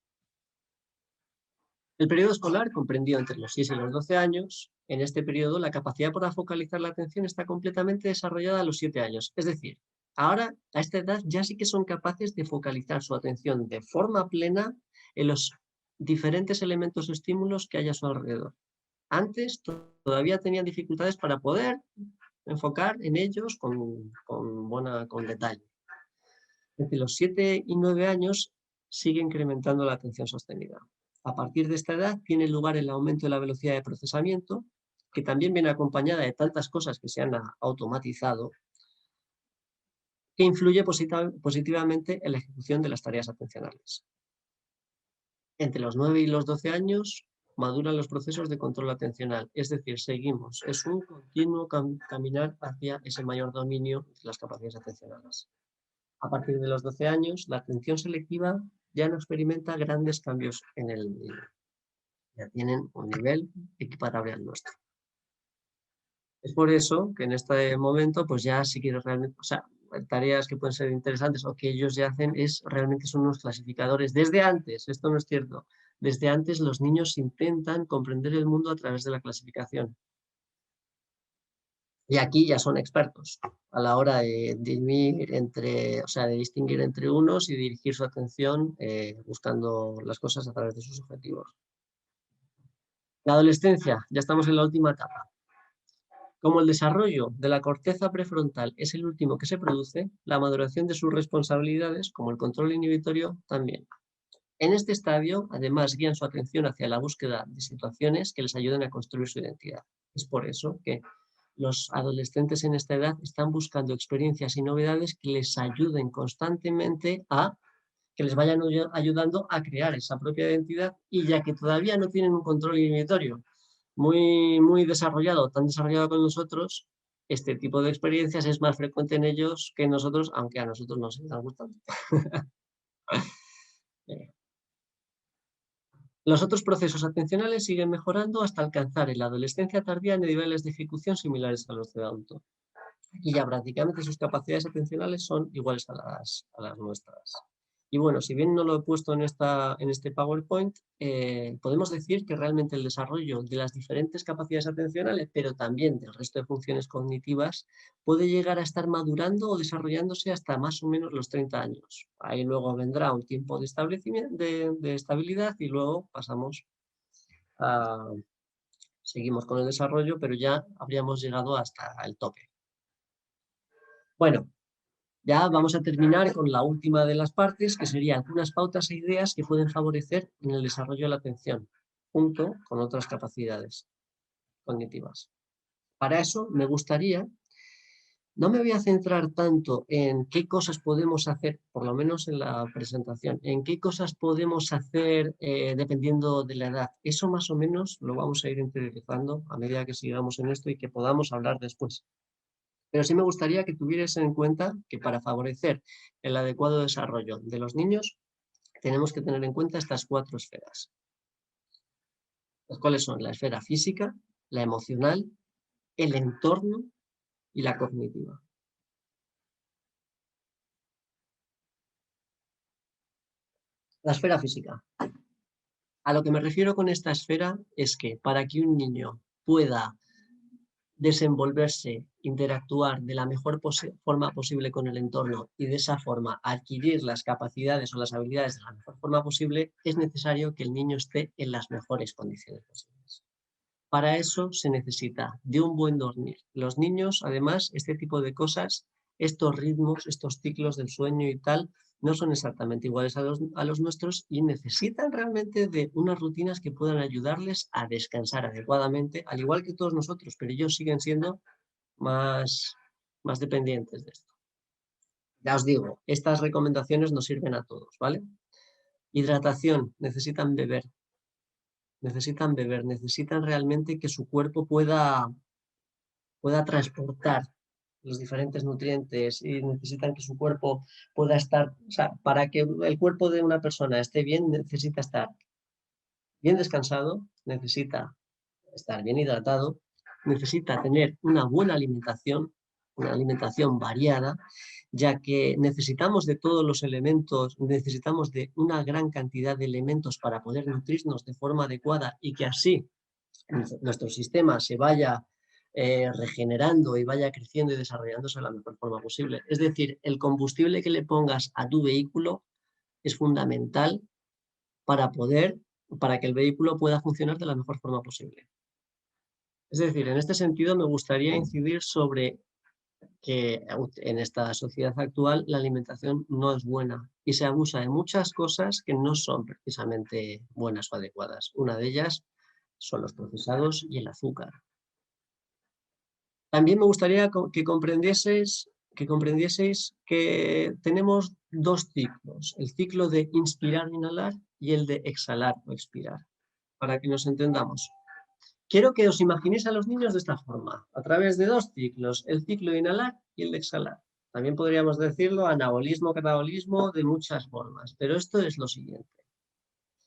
El periodo escolar, comprendido entre los 6 y los 12 años, en este periodo la capacidad para focalizar la atención está completamente desarrollada a los 7 años. Es decir, ahora a esta edad ya sí que son capaces de focalizar su atención de forma plena en los diferentes elementos o estímulos que hay a su alrededor. Antes todavía tenían dificultades para poder enfocar en ellos con detalle. Entre los 7 y 9 años sigue incrementando la atención sostenida. A partir de esta edad tiene lugar el aumento de la velocidad de procesamiento, que también viene acompañada de tantas cosas que se han automatizado, que influye positivamente en la ejecución de las tareas atencionales. Entre los 9 y los 12 años maduran los procesos de control atencional, es decir, seguimos, es un continuo caminar hacia ese mayor dominio de las capacidades atencionales. A partir de los 12 años, la atención selectiva ya no experimenta grandes cambios en el niño. Ya tienen un nivel equiparable al nuestro. Es por eso que en este momento, pues ya si quieres realmente, o sea, tareas que pueden ser interesantes o que ellos ya hacen realmente son unos clasificadores. Desde antes, esto no es cierto, desde antes los niños intentan comprender el mundo a través de la clasificación. Y aquí ya son expertos a la hora de distinguir entre unos y dirigir su atención buscando las cosas a través de sus objetivos. La adolescencia, ya estamos en la última etapa. Como el desarrollo de la corteza prefrontal es el último que se produce, la maduración de sus responsabilidades, como el control inhibitorio, también. En este estadio, además, guían su atención hacia la búsqueda de situaciones que les ayuden a construir su identidad. Es por eso que los adolescentes en esta edad están buscando experiencias y novedades que les ayuden constantemente que les vayan ayudando a crear esa propia identidad, y ya que todavía no tienen un control inhibitorio muy desarrollado, tan desarrollado como nosotros, este tipo de experiencias es más frecuente en ellos que en nosotros, aunque a nosotros nos están gustando. Los otros procesos atencionales siguen mejorando hasta alcanzar en la adolescencia tardía niveles de ejecución similares a los de adulto. Aquí ya prácticamente sus capacidades atencionales son iguales a las nuestras. Y bueno, si bien no lo he puesto en este PowerPoint, podemos decir que realmente el desarrollo de las diferentes capacidades atencionales, pero también del resto de funciones cognitivas, puede llegar a estar madurando o desarrollándose hasta más o menos los 30 años. Ahí luego vendrá un tiempo de estabilidad y luego seguimos con el desarrollo, pero ya habríamos llegado hasta el tope. Bueno, ya vamos a terminar con la última de las partes, que serían algunas pautas e ideas que pueden favorecer en el desarrollo de la atención, junto con otras capacidades cognitivas. Para eso me gustaría, no me voy a centrar tanto en qué cosas podemos hacer, por lo menos en la presentación, en qué cosas podemos hacer dependiendo de la edad. Eso más o menos lo vamos a ir interiorizando a medida que sigamos en esto y que podamos hablar después. Pero sí me gustaría que tuvierais en cuenta que para favorecer el adecuado desarrollo de los niños tenemos que tener en cuenta estas 4 esferas. Las cuales son la esfera física, la emocional, el entorno y la cognitiva. La esfera física. A lo que me refiero con esta esfera es que para que un niño pueda desenvolverse, interactuar de la mejor forma posible con el entorno y de esa forma adquirir las capacidades o las habilidades de la mejor forma posible, es necesario que el niño esté en las mejores condiciones posibles. Para eso se necesita de un buen dormir. Los niños, además, este tipo de cosas, estos ritmos, estos ciclos del sueño y tal, no son exactamente iguales a los nuestros y necesitan realmente de unas rutinas que puedan ayudarles a descansar adecuadamente, al igual que todos nosotros, pero ellos siguen siendo más dependientes de esto. Ya os digo, estas recomendaciones nos sirven a todos, ¿vale? Hidratación, necesitan beber, necesitan realmente que su cuerpo pueda transportar los diferentes nutrientes y necesitan que su cuerpo pueda estar, o sea, para que el cuerpo de una persona esté bien, necesita estar bien descansado, necesita estar bien hidratado, necesita tener una buena alimentación, una alimentación variada, ya que necesitamos de todos los elementos, necesitamos de una gran cantidad de elementos para poder nutrirnos de forma adecuada y que así nuestro sistema se vaya regenerando y vaya creciendo y desarrollándose de la mejor forma posible. Es decir, el combustible que le pongas a tu vehículo es fundamental para que el vehículo pueda funcionar de la mejor forma posible. Es decir, en este sentido me gustaría incidir sobre que en esta sociedad actual la alimentación no es buena y se abusa de muchas cosas que no son precisamente buenas o adecuadas. Una de ellas son los procesados y el azúcar. También me gustaría que comprendieseis que tenemos 2 ciclos, el ciclo de inspirar e inhalar y el de exhalar o expirar, para que nos entendamos. Quiero que os imaginéis a los niños de esta forma, a través de 2 ciclos, el ciclo de inhalar y el de exhalar. También podríamos decirlo anabolismo, catabolismo, de muchas formas, pero esto es lo siguiente.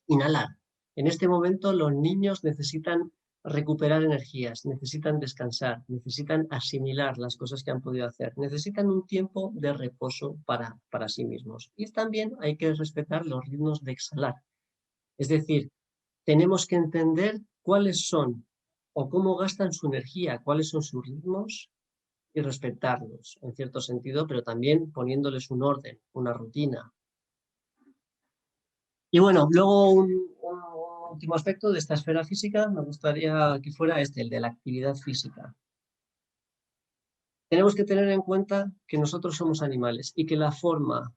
Inhalar. En este momento los niños necesitan recuperar energías, necesitan descansar, necesitan asimilar las cosas que han podido hacer, necesitan un tiempo de reposo para sí mismos. Y también hay que respetar los ritmos de exhalar. Es decir, tenemos que entender cuáles son o cómo gastan su energía, cuáles son sus ritmos y respetarlos, en cierto sentido, pero también poniéndoles un orden, una rutina. Y bueno, luego un último aspecto de esta esfera física me gustaría que fuera el de la actividad física. Tenemos que tener en cuenta que nosotros somos animales y que la forma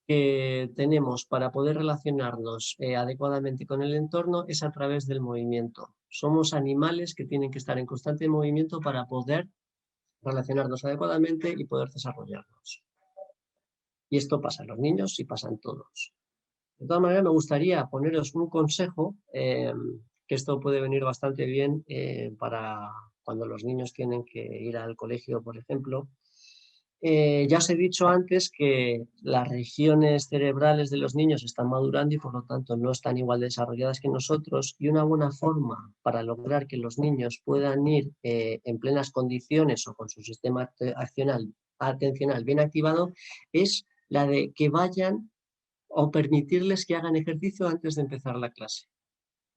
que tenemos para poder relacionarnos adecuadamente con el entorno es a través del movimiento. Somos animales que tienen que estar en constante movimiento para poder relacionarnos adecuadamente y poder desarrollarnos. Y esto pasa en los niños y pasa en todos. De todas maneras, me gustaría poneros un consejo, que esto puede venir bastante bien para cuando los niños tienen que ir al colegio, por ejemplo. Ya os he dicho antes que las regiones cerebrales de los niños están madurando y por lo tanto no están igual desarrolladas que nosotros, y una buena forma para lograr que los niños puedan ir en plenas condiciones o con su sistema atencional bien activado es la de que vayan o permitirles que hagan ejercicio antes de empezar la clase.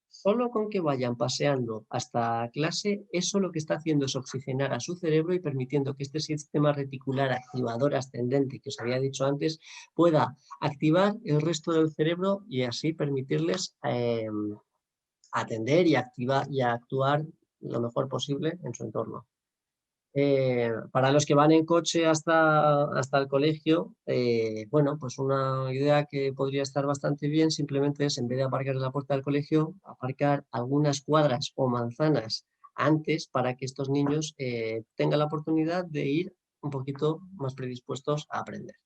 Solo con que vayan paseando hasta clase, eso lo que está haciendo es oxigenar a su cerebro y permitiendo que este sistema reticular activador ascendente que os había dicho antes pueda activar el resto del cerebro y así permitirles atender y actuar lo mejor posible en su entorno. Para los que van en coche hasta el colegio, bueno, pues una idea que podría estar bastante bien simplemente es, en vez de aparcar en la puerta del colegio, aparcar algunas cuadras o manzanas antes para que estos niños tengan la oportunidad de ir un poquito más predispuestos a aprender.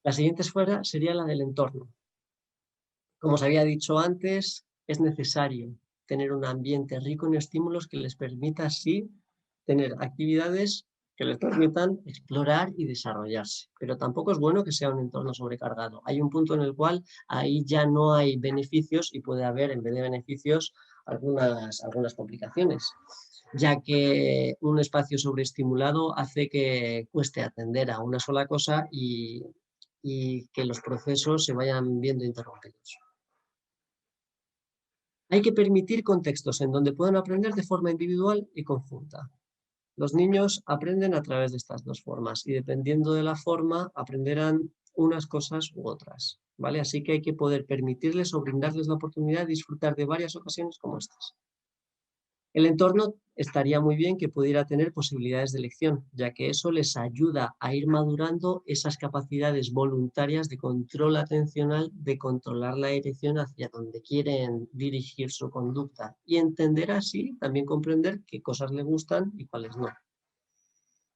La siguiente esfera sería la del entorno. Como os había dicho antes, es necesario tener un ambiente rico en estímulos que les permita así tener actividades que les permitan explorar y desarrollarse. Pero tampoco es bueno que sea un entorno sobrecargado. Hay un punto en el cual ahí ya no hay beneficios y puede haber, en vez de beneficios, algunas complicaciones, ya que un espacio sobreestimulado hace que cueste atender a una sola cosa y que los procesos se vayan viendo interrumpidos. Hay que permitir contextos en donde puedan aprender de forma individual y conjunta. Los niños aprenden a través de estas dos formas y dependiendo de la forma aprenderán unas cosas u otras, ¿vale? Así que hay que poder permitirles o brindarles la oportunidad de disfrutar de varias ocasiones como estas. El entorno estaría muy bien que pudiera tener posibilidades de elección, ya que eso les ayuda a ir madurando esas capacidades voluntarias de control atencional, de controlar la dirección hacia donde quieren dirigir su conducta y entender así, también comprender qué cosas les gustan y cuáles no.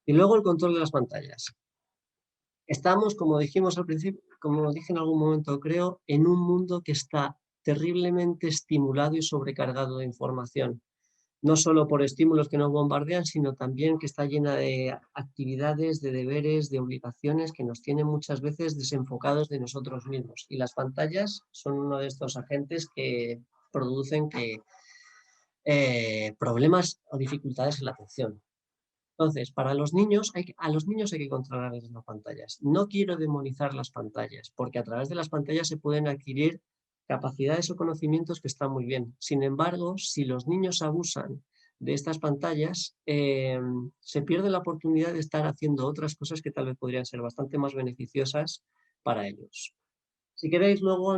Y luego el control de las pantallas. Estamos, como dijimos al principio, como dije en algún momento, creo, en un mundo que está terriblemente estimulado y sobrecargado de información. No solo por estímulos que nos bombardean, sino también que está llena de actividades, de deberes, de obligaciones que nos tienen muchas veces desenfocados de nosotros mismos. Y las pantallas son uno de estos agentes que producen problemas o dificultades en la atención. Entonces, para los niños, a los niños hay que controlarles las pantallas. No quiero demonizar las pantallas, porque a través de las pantallas se pueden adquirir capacidades o conocimientos que están muy bien. Sin embargo, si los niños abusan de estas pantallas, se pierde la oportunidad de estar haciendo otras cosas que tal vez podrían ser bastante más beneficiosas para ellos. Si queréis, luego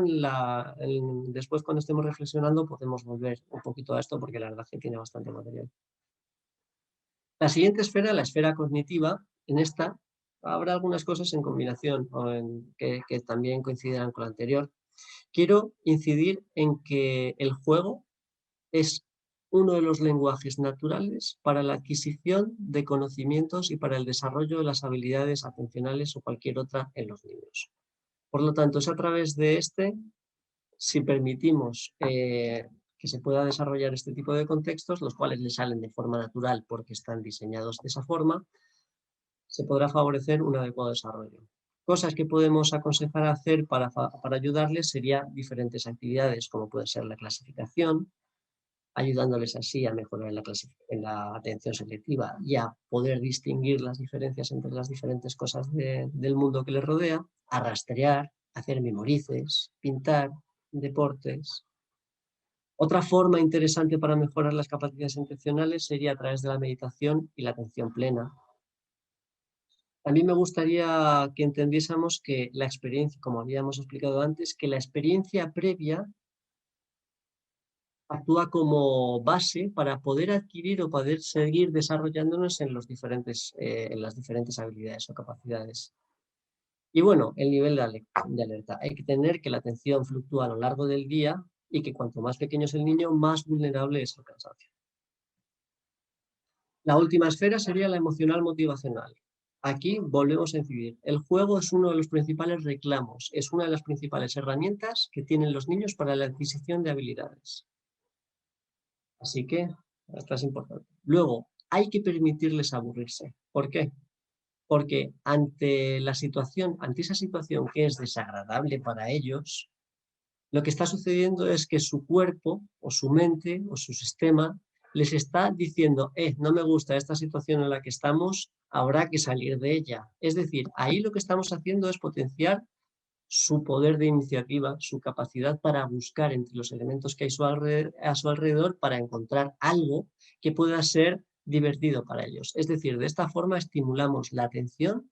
después cuando estemos reflexionando podemos volver un poquito a esto, porque la verdad es que tiene bastante material. La siguiente esfera, la esfera cognitiva, en esta habrá algunas cosas en combinación o que también coincidirán con la anterior. Quiero incidir en que el juego es uno de los lenguajes naturales para la adquisición de conocimientos y para el desarrollo de las habilidades atencionales o cualquier otra en los niños. Por lo tanto, es a través de si permitimos que se pueda desarrollar este tipo de contextos, los cuales le salen de forma natural porque están diseñados de esa forma, se podrá favorecer un adecuado desarrollo. Cosas que podemos aconsejar hacer para ayudarles serían diferentes actividades, como puede ser la clasificación, ayudándoles así a mejorar en la atención selectiva y a poder distinguir las diferencias entre las diferentes cosas del mundo que les rodea, a rastrear, hacer memorices, pintar, deportes. Otra forma interesante para mejorar las capacidades intencionales sería a través de la meditación y la atención plena. A mí me gustaría que entendiésemos que la experiencia, como habíamos explicado antes, que la experiencia previa actúa como base para poder adquirir o poder seguir desarrollándonos en las diferentes habilidades o capacidades. Y bueno, el nivel de alerta. Hay que tener que la atención fluctúa a lo largo del día y que cuanto más pequeño es el niño, más vulnerable es al cansancio. La última esfera sería la emocional motivacional. Aquí volvemos a incidir. El juego es uno de los principales reclamos, es una de las principales herramientas que tienen los niños para la adquisición de habilidades. Así que esto es importante. Luego, hay que permitirles aburrirse. ¿Por qué? Porque ante esa situación que es desagradable para ellos, lo que está sucediendo es que su cuerpo, o su mente, o su sistema, les está diciendo, no me gusta esta situación en la que estamos, habrá que salir de ella. Es decir, ahí lo que estamos haciendo es potenciar su poder de iniciativa, su capacidad para buscar entre los elementos que hay a su alrededor para encontrar algo que pueda ser divertido para ellos. Es decir, de esta forma estimulamos la atención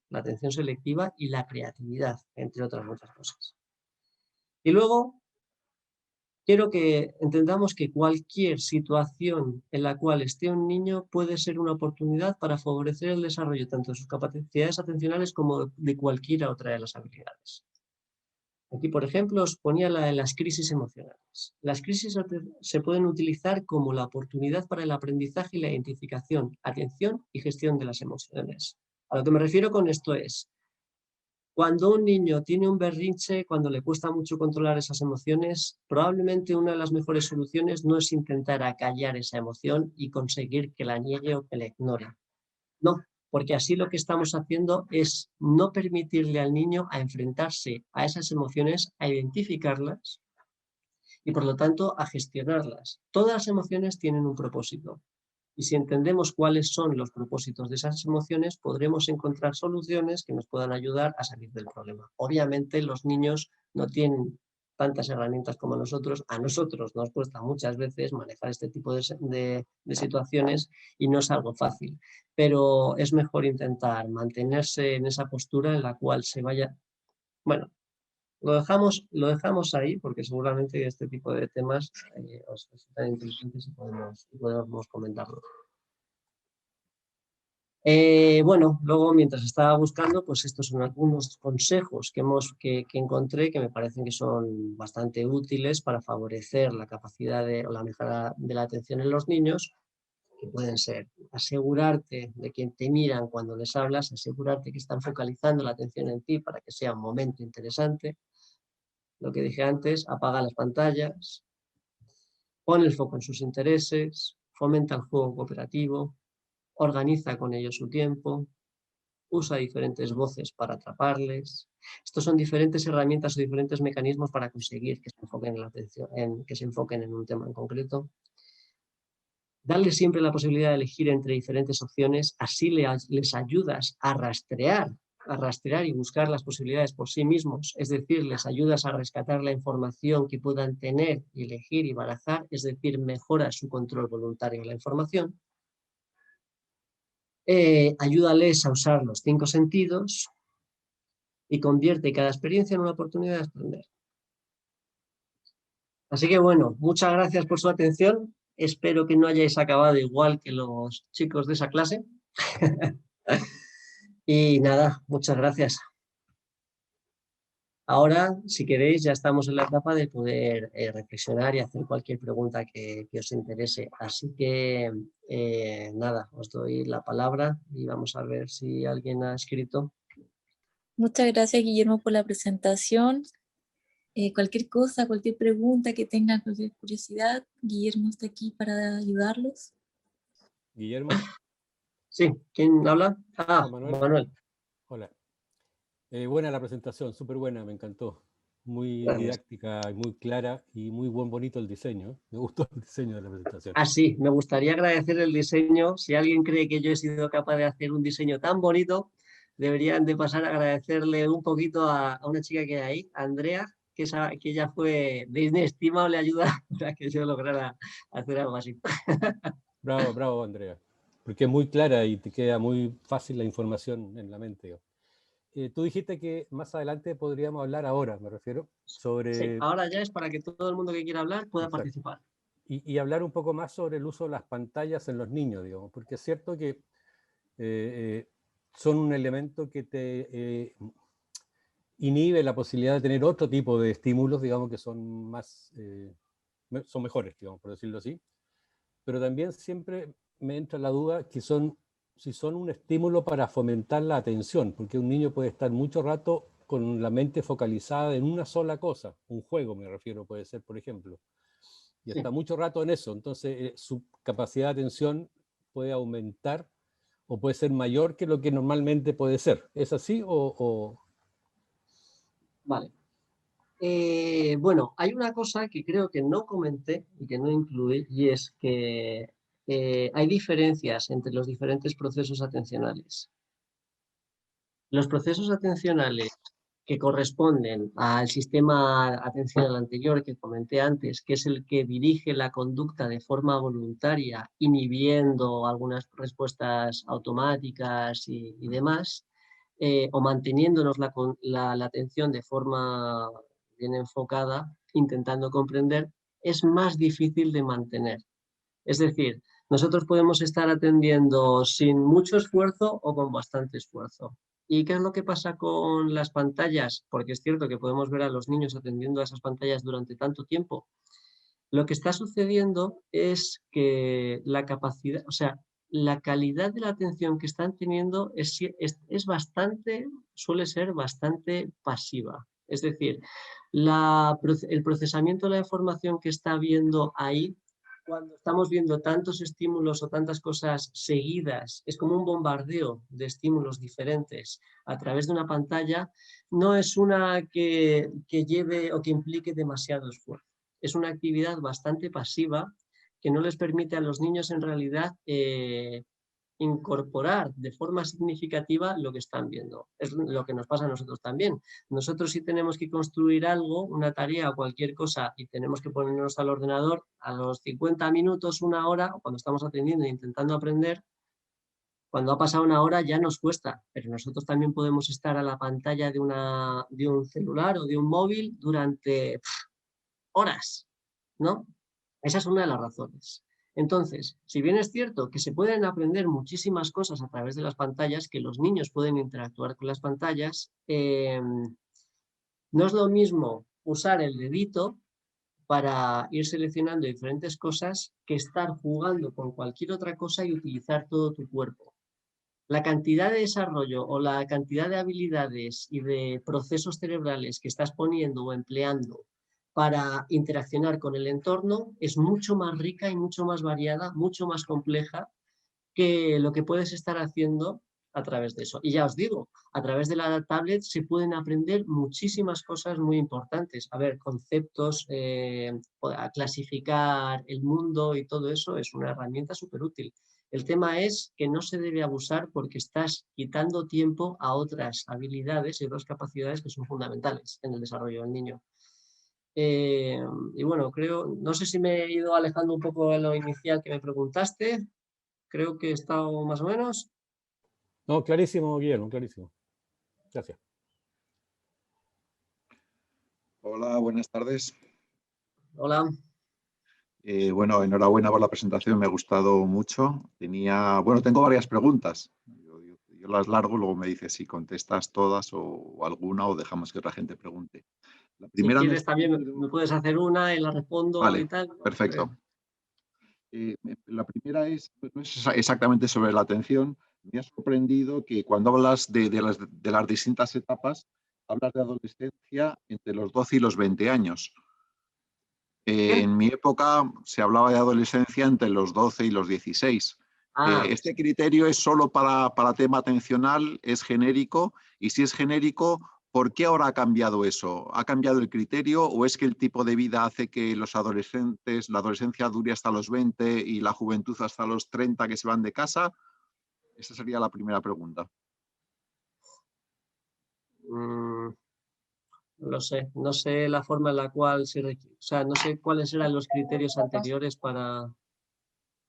selectiva y la creatividad, entre otras muchas cosas. Y luego, quiero que entendamos que cualquier situación en la cual esté un niño puede ser una oportunidad para favorecer el desarrollo tanto de sus capacidades atencionales como de cualquiera otra de las habilidades. Aquí, por ejemplo, os ponía las crisis emocionales. Las crisis se pueden utilizar como la oportunidad para el aprendizaje y la identificación, atención y gestión de las emociones. A lo que me refiero con esto es, cuando un niño tiene un berrinche, cuando le cuesta mucho controlar esas emociones, probablemente una de las mejores soluciones no es intentar acallar esa emoción y conseguir que la niegue o que la ignore. No, porque así lo que estamos haciendo es no permitirle al niño a enfrentarse a esas emociones, a identificarlas y por lo tanto a gestionarlas. Todas las emociones tienen un propósito. Y si entendemos cuáles son los propósitos de esas emociones, podremos encontrar soluciones que nos puedan ayudar a salir del problema. Obviamente los niños no tienen tantas herramientas como nosotros. A nosotros nos cuesta muchas veces manejar este tipo de situaciones y no es algo fácil. Pero es mejor intentar mantenerse en esa postura en la cual se vaya... Bueno, lo dejamos ahí porque seguramente este tipo de temas os resultan interesantes y podemos comentarlo. Bueno, luego mientras estaba buscando, pues estos son algunos consejos que encontré que me parecen que son bastante útiles para favorecer la capacidad o la mejora de la atención en los niños, que pueden ser asegurarte de que te miran cuando les hablas, asegurarte que están focalizando la atención en ti para que sea un momento interesante. Lo que dije antes, apaga las pantallas, pon el foco en sus intereses, fomenta el juego cooperativo, organiza con ellos su tiempo, usa diferentes voces para atraparles. Estos son diferentes herramientas o diferentes mecanismos para conseguir que se enfoquen en la atención, que se enfoquen en un tema en concreto. Darles siempre la posibilidad de elegir entre diferentes opciones, así les ayudas a rastrear y buscar las posibilidades por sí mismos, es decir, les ayudas a rescatar la información que puedan tener y elegir y barajar, es decir, mejora su control voluntario de la información. Ayúdales a usar los 5 sentidos y convierte cada experiencia en una oportunidad de aprender. Así que bueno, muchas gracias por su atención. Espero que no hayáis acabado igual que los chicos de esa clase. Y nada, muchas gracias. Ahora, si queréis, ya estamos en la etapa de poder reflexionar y hacer cualquier pregunta que os interese. Así que, nada, os doy la palabra y vamos a ver si alguien ha escrito. Muchas gracias, Guillermo, por la presentación. Cualquier cosa, cualquier pregunta que tengan, cualquier curiosidad, Guillermo está aquí para ayudarlos. Guillermo. Sí, ¿quién habla? Manuel. Hola. Buena la presentación, súper buena, me encantó. Muy didáctica y muy clara y muy bonito el diseño. Me gustó el diseño de la presentación. Sí, me gustaría agradecer el diseño. Si alguien cree que yo he sido capaz de hacer un diseño tan bonito, deberían de pasar a agradecerle un poquito a una chica que hay ahí, Andrea, que ella fue de inestimable ayuda para que yo lograra hacer algo así. Bravo, Andrea. Porque es muy clara y te queda muy fácil la información en la mente. Tú dijiste que más adelante podríamos hablar ahora, me refiero, sobre... Sí, ahora ya es para que todo el mundo que quiera hablar pueda participar. Y hablar un poco más sobre el uso de las pantallas en los niños, digamos, porque es cierto que son un elemento que te inhibe la posibilidad de tener otro tipo de estímulos, digamos, que son más, son mejores, digamos, por decirlo así. Pero también siempre me entra la duda que si son un estímulo para fomentar la atención, porque un niño puede estar mucho rato con la mente focalizada en una sola cosa, un juego me refiero, puede ser, por ejemplo, y está mucho rato en eso, entonces su capacidad de atención puede aumentar o puede ser mayor que lo que normalmente puede ser. ¿Es así o...? Vale. Bueno, hay una cosa que creo que no comenté y que no incluí, y es que hay diferencias entre los diferentes procesos atencionales. Los procesos atencionales que corresponden al sistema atencional anterior que comenté antes, que es el que dirige la conducta de forma voluntaria, inhibiendo algunas respuestas automáticas y demás, o manteniéndonos la atención de forma bien enfocada, intentando comprender, es más difícil de mantener. Es decir, nosotros podemos estar atendiendo sin mucho esfuerzo o con bastante esfuerzo. ¿Y qué es lo que pasa con las pantallas? Porque es cierto que podemos ver a los niños atendiendo a esas pantallas durante tanto tiempo. Lo que está sucediendo es que la capacidad, o sea, la calidad de la atención que están teniendo es bastante, suele ser bastante pasiva. Es decir, el procesamiento de la información que está viendo ahí, cuando estamos viendo tantos estímulos o tantas cosas seguidas, es como un bombardeo de estímulos diferentes a través de una pantalla, no es una que lleve o que implique demasiado esfuerzo. Es una actividad bastante pasiva que no les permite a los niños en realidad incorporar de forma significativa lo que están viendo. Es lo que nos pasa a nosotros también. Nosotros si tenemos que construir algo, una tarea o cualquier cosa y tenemos que ponernos al ordenador a los 50 minutos, una hora, o cuando estamos atendiendo e intentando aprender, cuando ha pasado una hora ya nos cuesta, pero nosotros también podemos estar a la pantalla de un celular o de un móvil durante horas, ¿no? Esa es una de las razones. Entonces, si bien es cierto que se pueden aprender muchísimas cosas a través de las pantallas, que los niños pueden interactuar con las pantallas, no es lo mismo usar el dedito para ir seleccionando diferentes cosas que estar jugando con cualquier otra cosa y utilizar todo tu cuerpo. La cantidad de desarrollo o la cantidad de habilidades y de procesos cerebrales que estás poniendo o empleando para interaccionar con el entorno es mucho más rica y mucho más variada, mucho más compleja que lo que puedes estar haciendo a través de eso. Y ya os digo, a través de la tablet se pueden aprender muchísimas cosas muy importantes. A ver, conceptos, a clasificar el mundo y todo eso es una herramienta súper útil. El tema es que no se debe abusar porque estás quitando tiempo a otras habilidades y otras capacidades que son fundamentales en el desarrollo del niño. Y bueno, no sé si me he ido alejando un poco de lo inicial que me preguntaste. Creo que he estado más o menos. No, clarísimo, Guillermo, clarísimo. Gracias. Hola, buenas tardes. Hola. Bueno, enhorabuena por la presentación, me ha gustado mucho. Tengo varias preguntas. Yo las largo, luego me dices si contestas todas o alguna o dejamos que otra gente pregunte. La primera si quieres también me puedes hacer una y la respondo. Vale, y tal. Perfecto. La primera no es exactamente sobre la atención. Me ha sorprendido que cuando hablas de las distintas etapas, hablas de adolescencia entre los 12 y los 20 años. En mi época se hablaba de adolescencia entre los 12 y los 16. ¿Este criterio es solo para tema atencional? ¿Es genérico? Y si es genérico, ¿por qué ahora ha cambiado eso? ¿Ha cambiado el criterio o es que el tipo de vida hace que los adolescentes, la adolescencia dure hasta los 20 y la juventud hasta los 30 que se van de casa? Esa sería la primera pregunta. No sé la forma en la cual no sé cuáles eran los criterios anteriores para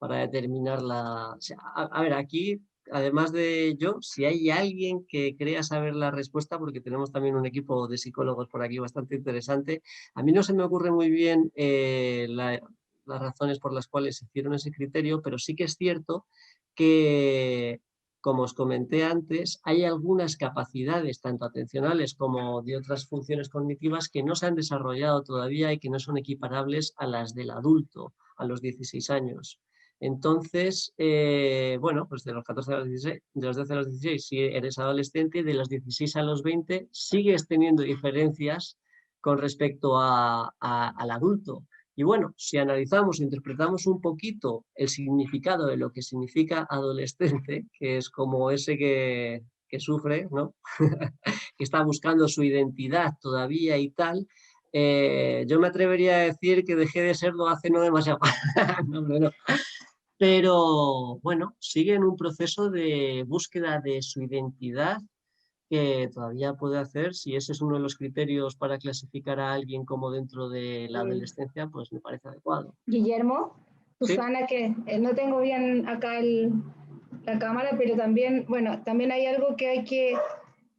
determinar a ver, aquí, además de yo, si hay alguien que crea saber la respuesta, porque tenemos también un equipo de psicólogos por aquí bastante interesante, a mí no se me ocurre muy bien las razones por las cuales hicieron ese criterio, pero sí que es cierto que, como os comenté antes, hay algunas capacidades, tanto atencionales como de otras funciones cognitivas, que no se han desarrollado todavía y que no son equiparables a las del adulto, a los 16 años. Entonces, bueno, pues de los 14 a los 16, de los 12 a los 16, si eres adolescente, de los 16 a los 20 sigues teniendo diferencias con respecto al adulto. Y bueno, si analizamos e interpretamos un poquito el significado de lo que significa adolescente, que es como ese que sufre, ¿no? que está buscando su identidad todavía y tal, yo me atrevería a decir que dejé de serlo hace no demasiado. No, hombre, no. Pero bueno, sigue en un proceso de búsqueda de su identidad que todavía puede hacer. Si ese es uno de los criterios para clasificar a alguien como dentro de la adolescencia, pues me parece adecuado. Guillermo, ¿Sí? Susana, que no tengo bien acá la cámara, pero también, bueno, también hay algo que hay que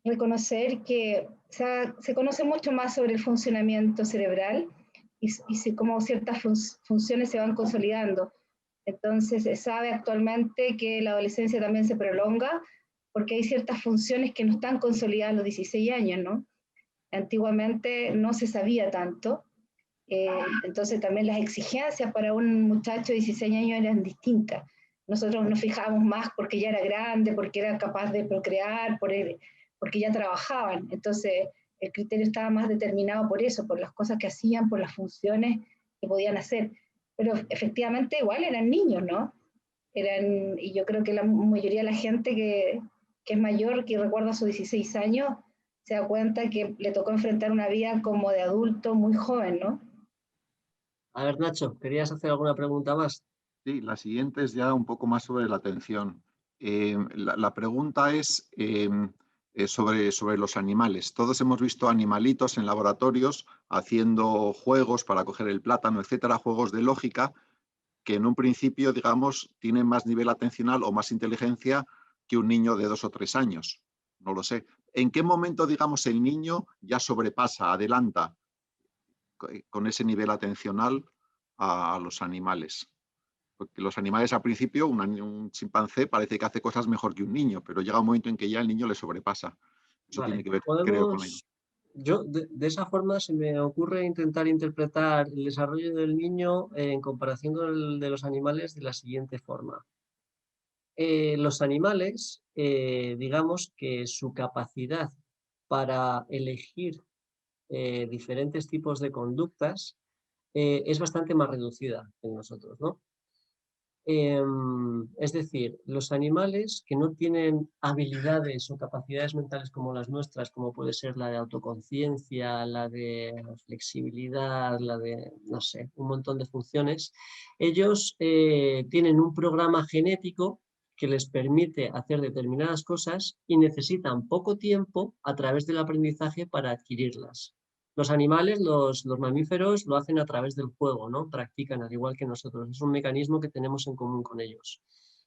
reconocer, que se conoce mucho más sobre el funcionamiento cerebral y cómo ciertas funciones se van consolidando. Entonces se sabe actualmente que la adolescencia también se prolonga porque hay ciertas funciones que no están consolidadas a los 16 años, ¿no? Antiguamente no se sabía tanto, entonces también las exigencias para un muchacho de 16 años eran distintas. Nosotros nos fijábamos más porque ya era grande, porque era capaz de procrear, porque ya trabajaban. Entonces el criterio estaba más determinado por eso, por las cosas que hacían, por las funciones que podían hacer. Pero efectivamente igual eran niños, ¿no? Y yo creo que la mayoría de la gente que es mayor, que recuerda sus 16 años, se da cuenta que le tocó enfrentar una vida como de adulto muy joven, ¿no? A ver, Nacho, ¿querías hacer alguna pregunta más? Sí, la siguiente es ya un poco más sobre la atención. La pregunta es sobre los animales. Todos hemos visto animalitos en laboratorios haciendo juegos para coger el plátano, etcétera, juegos de lógica que en un principio, digamos, tienen más nivel atencional o más inteligencia que un niño de 2 o 3 años. No lo sé. ¿En qué momento, digamos, el niño ya sobrepasa, adelanta con ese nivel atencional a los animales? Porque los animales al principio, un chimpancé parece que hace cosas mejor que un niño, pero llega un momento en que ya el niño le sobrepasa. Eso Vale, tiene que ver, creo, con ello. yo de esa forma se me ocurre intentar interpretar el desarrollo del niño en comparación con el de los animales de la siguiente forma. Los animales, digamos que su capacidad para elegir diferentes tipos de conductas es bastante más reducida en nosotros, ¿no? Es decir, los animales que no tienen habilidades o capacidades mentales como las nuestras, como puede ser la de autoconciencia, la de flexibilidad, la de, no sé, un montón de funciones, ellos tienen un programa genético que les permite hacer determinadas cosas y necesitan poco tiempo a través del aprendizaje para adquirirlas. Los animales, los mamíferos, lo hacen a través del juego, ¿no? Practican al igual que nosotros. Es un mecanismo que tenemos en común con ellos.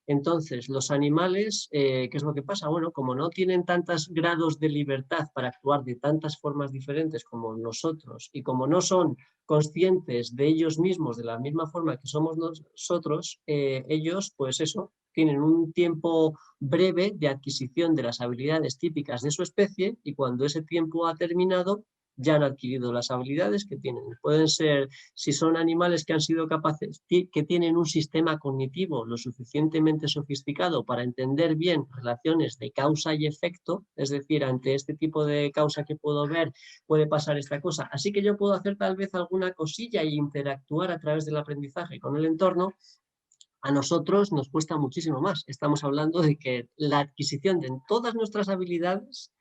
Entonces, los animales, ¿qué es lo que pasa? Bueno, como no tienen tantos grados de libertad para actuar de tantas formas diferentes como nosotros y como no son conscientes de ellos mismos de la misma forma que somos nosotros, ellos, pues eso, tienen un tiempo breve de adquisición de las habilidades típicas de su especie y cuando ese tiempo ha terminado, ya han adquirido las habilidades que tienen. Pueden ser, si son animales que han sido capaces, que tienen un sistema cognitivo lo suficientemente sofisticado para entender bien relaciones de causa y efecto, es decir, ante este tipo de causa que puedo ver, puede pasar esta cosa. Así que yo puedo hacer tal vez alguna cosilla e interactuar a través del aprendizaje con el entorno. A nosotros nos cuesta muchísimo más. Estamos hablando de que la adquisición de todas nuestras habilidades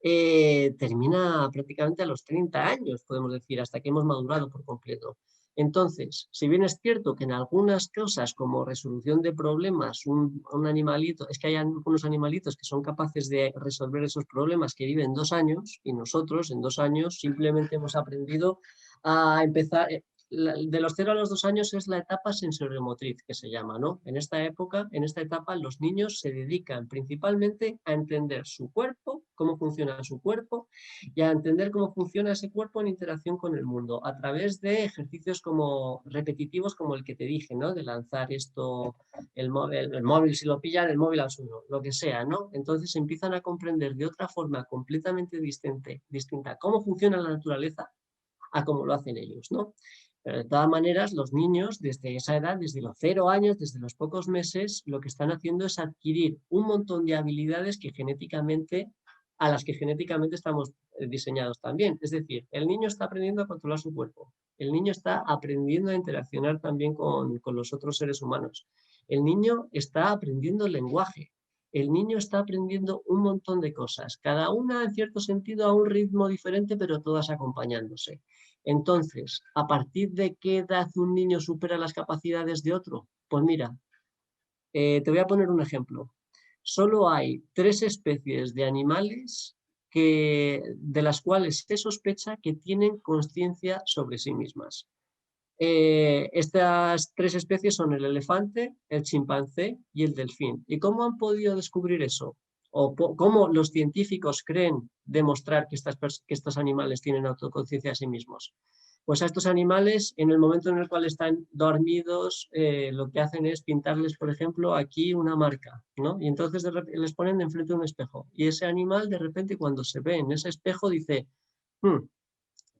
termina prácticamente a los 30 años, podemos decir, hasta que hemos madurado por completo. Entonces, si bien es cierto que en algunas cosas como resolución de problemas, un animalito, es que hay algunos animalitos que son capaces de resolver esos problemas que viven 2 años y nosotros en 2 años simplemente hemos aprendido a empezar. De los 0 a los 2 años es la etapa sensoriomotriz que se llama, ¿no? En esta etapa, los niños se dedican principalmente a entender su cuerpo, cómo funciona su cuerpo y a entender cómo funciona ese cuerpo en interacción con el mundo a través de ejercicios como repetitivos como el que te dije, ¿no? De lanzar esto, el móvil si lo pillan, el móvil al suelo, lo que sea, ¿no? Entonces empiezan a comprender de otra forma completamente distinta cómo funciona la naturaleza a cómo lo hacen ellos, ¿no? Pero de todas maneras, los niños desde esa edad, desde los 0 años, desde los pocos meses, lo que están haciendo es adquirir un montón de habilidades a las que genéticamente estamos diseñados también. Es decir, el niño está aprendiendo a controlar su cuerpo. El niño está aprendiendo a interaccionar también con los otros seres humanos. El niño está aprendiendo el lenguaje. El niño está aprendiendo un montón de cosas, cada una en cierto sentido a un ritmo diferente, pero todas acompañándose. Entonces, ¿a partir de qué edad un niño supera las capacidades de otro? Pues mira, te voy a poner un ejemplo. Solo hay 3 especies de animales de las cuales se sospecha que tienen conciencia sobre sí mismas. Estas 3 especies son el elefante, el chimpancé y el delfín. ¿Y cómo han podido descubrir eso? ¿O cómo los científicos creen demostrar que estos animales tienen autoconciencia de sí mismos? Pues a estos animales, en el momento en el cual están dormidos, lo que hacen es pintarles, por ejemplo, aquí una marca, ¿no? Y entonces les ponen enfrente de un espejo. Y ese animal, de repente, cuando se ve en ese espejo, dice,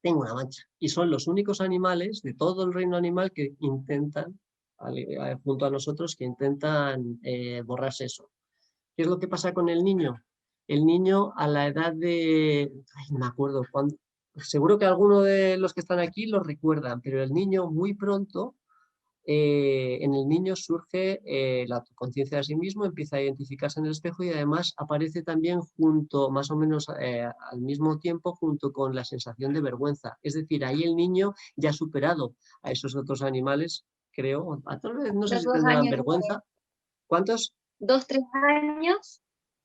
tengo una mancha. Y son los únicos animales de todo el reino animal que intentan, junto a nosotros, que intentan borrarse eso. ¿Qué es lo que pasa con el niño? El niño a la edad de... no me acuerdo cuándo. Seguro que alguno de los que están aquí lo recuerdan, pero el niño muy pronto, en el niño surge la conciencia de sí mismo, empieza a identificarse en el espejo y además aparece también junto, más o menos al mismo tiempo, junto con la sensación de vergüenza. Es decir, ahí el niño ya ha superado a esos otros animales, creo, tal vez no sé Los si 2 tendrán años, vergüenza. ¿Cuántos? 2, 3 años,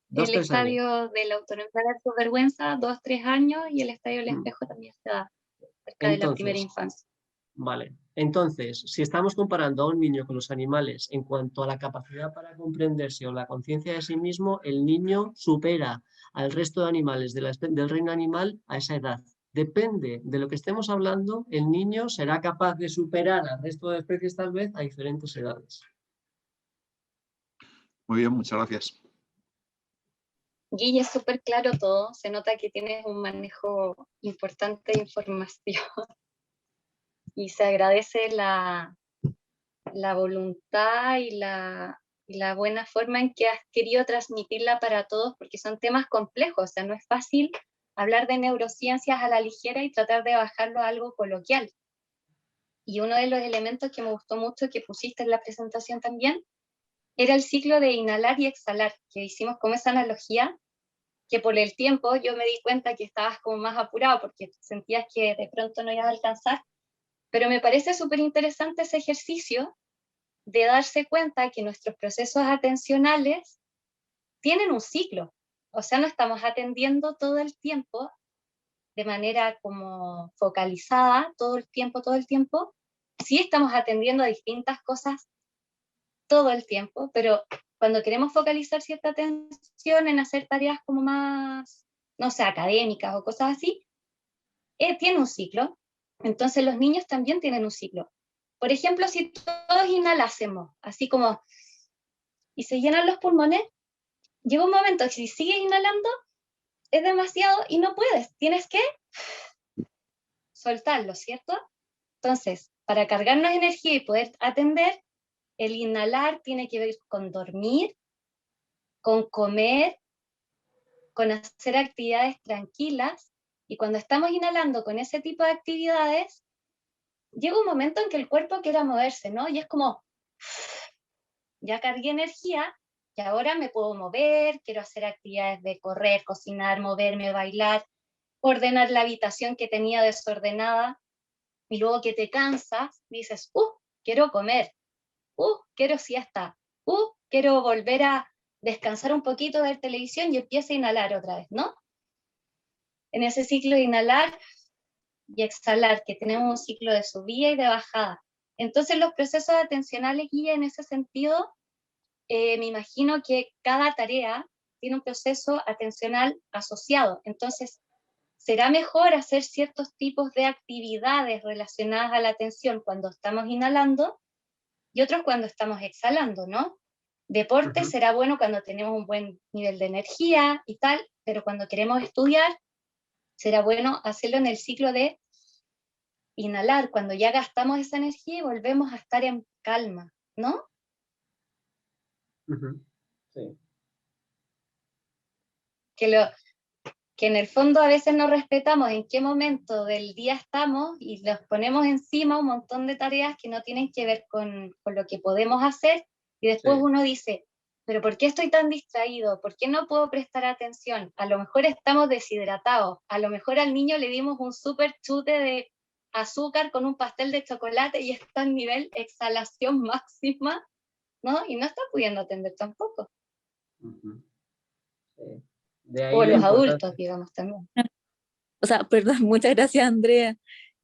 2, el 3 años. estadio de la autonomía de su vergüenza, 2, 3 años, y el estadio del espejo también se da cerca de la primera Entonces, infancia. vale. Entonces, si estamos comparando a un niño con los animales en cuanto a la capacidad para comprenderse o la conciencia de sí mismo, el niño supera al resto de animales del reino animal a esa edad. Depende de lo que estemos hablando, el niño será capaz de superar al resto de especies tal vez a diferentes edades. Muy bien, muchas gracias. Guille, es súper claro todo, se nota que tienes un manejo importante de información y se agradece la voluntad y la buena forma en que has querido transmitirla para todos, porque son temas complejos, o sea, no es fácil hablar de neurociencias a la ligera y tratar de bajarlo a algo coloquial. Y uno de los elementos que me gustó mucho que pusiste en la presentación también era el ciclo de inhalar y exhalar, que hicimos como esa analogía, que por el tiempo yo me di cuenta que estabas como más apurado porque sentías que de pronto no ibas a alcanzar, pero me parece súper interesante ese ejercicio de darse cuenta que nuestros procesos atencionales tienen un ciclo, o sea, no estamos atendiendo todo el tiempo de manera como focalizada, todo el tiempo, sí estamos atendiendo a distintas cosas todo el tiempo, pero cuando queremos focalizar cierta atención en hacer tareas como más, no sé, académicas o cosas así, tiene un ciclo. Entonces los niños también tienen un ciclo. Por ejemplo, si todos inhalásemos, así como, y se llenan los pulmones, llega un momento que si sigues inhalando, es demasiado y no puedes, tienes que soltarlo, ¿cierto? Entonces, para cargarnos energía y poder atender, el inhalar tiene que ver con dormir, con comer, con hacer actividades tranquilas, y cuando estamos inhalando con ese tipo de actividades, llega un momento en que el cuerpo quiera moverse, ¿no? Y es como, ya cargué energía, y ahora me puedo mover, quiero hacer actividades de correr, cocinar, moverme, bailar, ordenar la habitación que tenía desordenada, y luego que te cansas, dices, quiero comer, quiero siesta, quiero volver a descansar un poquito, ver televisión, y empieza a inhalar otra vez, ¿no? En ese ciclo de inhalar y exhalar, que tenemos un ciclo de subida y de bajada. Entonces los procesos atencionales, guía en ese sentido, me imagino que cada tarea tiene un proceso atencional asociado. Entonces, será mejor hacer ciertos tipos de actividades relacionadas a la atención cuando estamos inhalando y otros cuando estamos exhalando, ¿no? Deporte será bueno cuando tenemos un buen nivel de energía y tal, pero cuando queremos estudiar, será bueno hacerlo en el ciclo de inhalar, cuando ya gastamos esa energía y volvemos a estar en calma, ¿no? Sí. Que que en el fondo a veces no respetamos en qué momento del día estamos y nos ponemos encima un montón de tareas que no tienen que ver con lo que podemos hacer, y después uno dice, pero ¿por qué estoy tan distraído? ¿Por qué no puedo prestar atención? A lo mejor estamos deshidratados, a lo mejor al niño le dimos un súper chute de azúcar con un pastel de chocolate y está en nivel exhalación máxima, ¿no? Y no está pudiendo atender tampoco. De ahí O la los importancia. adultos, digamos, también. O sea, perdón, muchas gracias, Andrea.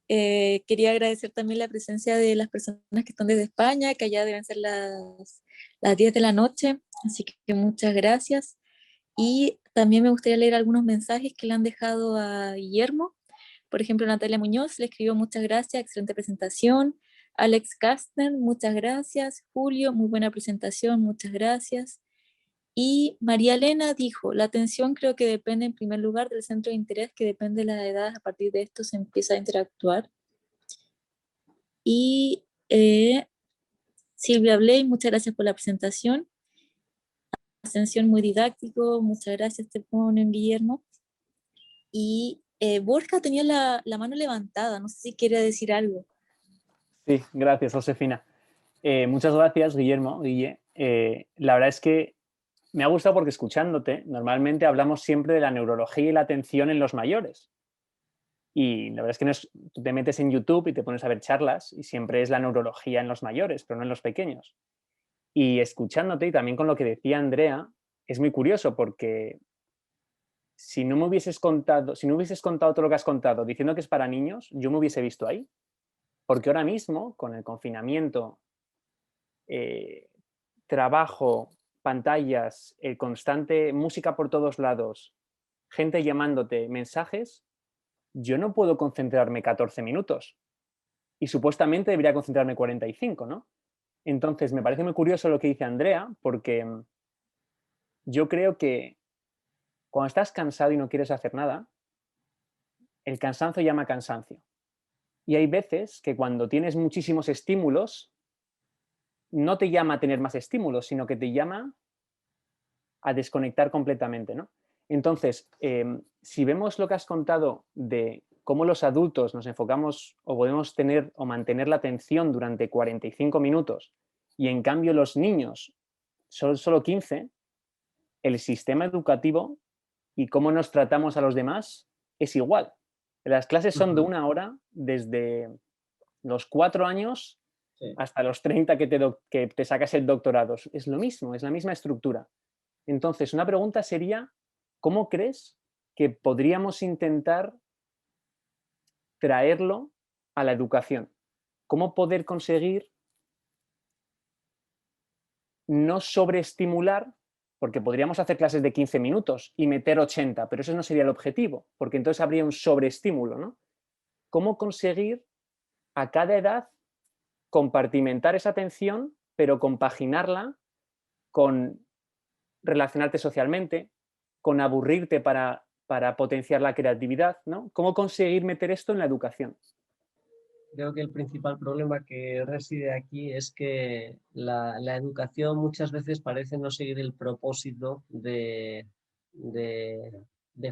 Quería agradecer también la presencia de las personas que están desde España, que allá deben ser las 10 de la noche, así que muchas gracias. Y también me gustaría leer algunos mensajes que le han dejado a Guillermo. Por ejemplo, Natalia Muñoz le escribió muchas gracias, excelente presentación. Alex Kastner, muchas gracias. Julio, muy buena presentación, muchas gracias. Y María Elena dijo, la atención creo que depende en primer lugar del centro de interés, que depende de la edad, a partir de esto se empieza a interactuar. Y Silvia Bley, muchas gracias por la presentación. Atención muy didáctico, muchas gracias, te ponen, Guillermo. Y Borja tenía la mano levantada, no sé si quiere decir algo. Sí, gracias, Josefina. Muchas gracias, Guillermo, Guille. La verdad es que me ha gustado porque escuchándote, normalmente hablamos siempre de la neurología y la atención en los mayores. Y la verdad es que tú te metes en YouTube y te pones a ver charlas y siempre es la neurología en los mayores, pero no en los pequeños. Y escuchándote y también con lo que decía Andrea, es muy curioso porque si no hubieses contado todo lo que has contado diciendo que es para niños, yo me hubiese visto ahí. Porque ahora mismo, con el confinamiento, trabajo, pantallas, constante música por todos lados, gente llamándote, mensajes, yo no puedo concentrarme 14 minutos. Y supuestamente debería concentrarme 45, ¿no? Entonces, me parece muy curioso lo que dice Andrea, porque yo creo que cuando estás cansado y no quieres hacer nada, el cansancio llama cansancio. Y hay veces que cuando tienes muchísimos estímulos, no te llama a tener más estímulos, sino que te llama a desconectar completamente, ¿no? Entonces, si vemos lo que has contado de cómo los adultos nos enfocamos o podemos tener o mantener la atención durante 45 minutos y en cambio los niños son solo 15, el sistema educativo y cómo nos tratamos a los demás es igual. Las clases son de 1 hora desde los 4 años hasta los 30 que te sacas el doctorado. Es lo mismo, es la misma estructura. Entonces, una pregunta sería, ¿cómo crees que podríamos intentar traerlo a la educación? ¿Cómo poder conseguir no sobreestimular? Porque podríamos hacer clases de 15 minutos y meter 80, pero eso no sería el objetivo, porque entonces habría un sobreestímulo, ¿no? ¿Cómo conseguir a cada edad compartimentar esa atención, pero compaginarla con relacionarte socialmente, con aburrirte para potenciar la creatividad, ¿no? ¿Cómo conseguir meter esto en la educación? Creo que el principal problema que reside aquí es que la educación muchas veces parece no seguir el propósito de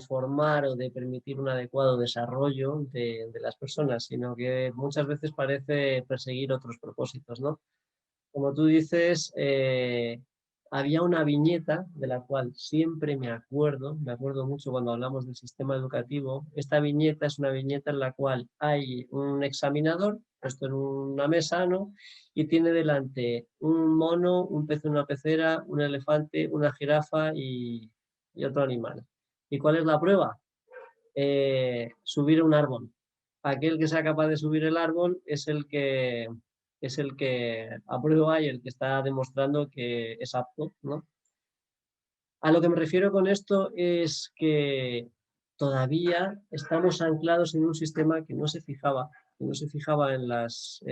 formar o de permitir un adecuado desarrollo de las personas, sino que muchas veces parece perseguir otros propósitos, ¿no? Como tú dices, había una viñeta de la cual siempre me acuerdo mucho cuando hablamos del sistema educativo. Esta viñeta es una viñeta en la cual hay un examinador puesto en una mesa, ¿no? Y tiene delante un mono, un pez en una pecera, un elefante, una jirafa y otro animal. ¿Y cuál es la prueba? Subir un árbol. Aquel que sea capaz de subir el árbol es el que aprueba y el que está demostrando que es apto, ¿no? A lo que me refiero con esto es que todavía estamos anclados en un sistema que no se fijaba en las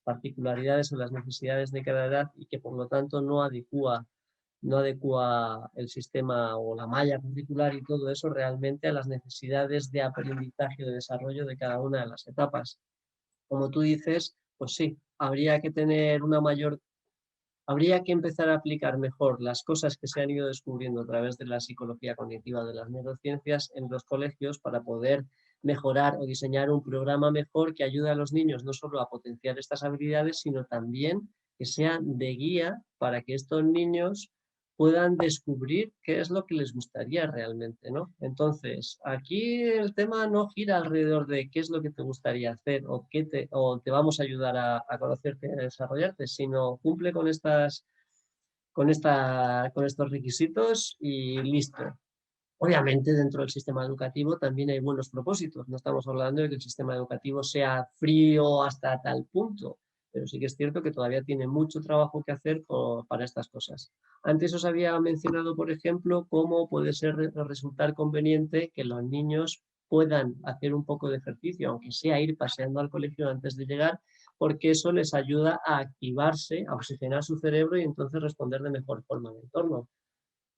particularidades, en las necesidades de cada edad y que por lo tanto no adecua el sistema o la malla curricular y todo eso realmente a las necesidades de aprendizaje y de desarrollo de cada una de las etapas. Como tú dices, pues sí, habría que tener una mayor habría que empezar a aplicar mejor las cosas que se han ido descubriendo a través de la psicología cognitiva, de las neurociencias en los colegios para poder mejorar o diseñar un programa mejor que ayude a los niños no solo a potenciar estas habilidades, sino también que sea de guía para que estos niños puedan descubrir qué es lo que les gustaría realmente, ¿no? Entonces, aquí el tema no gira alrededor de qué es lo que te gustaría hacer o te vamos a ayudar a conocerte y a desarrollarte, sino cumple con con estos requisitos y listo. Obviamente, dentro del sistema educativo también hay buenos propósitos. No estamos hablando de que el sistema educativo sea frío hasta tal punto, pero sí que es cierto que todavía tiene mucho trabajo que hacer para estas cosas. Antes os había mencionado, por ejemplo, cómo puede resultar conveniente que los niños puedan hacer un poco de ejercicio, aunque sea ir paseando al colegio antes de llegar, porque eso les ayuda a activarse, a oxigenar su cerebro y entonces responder de mejor forma al entorno.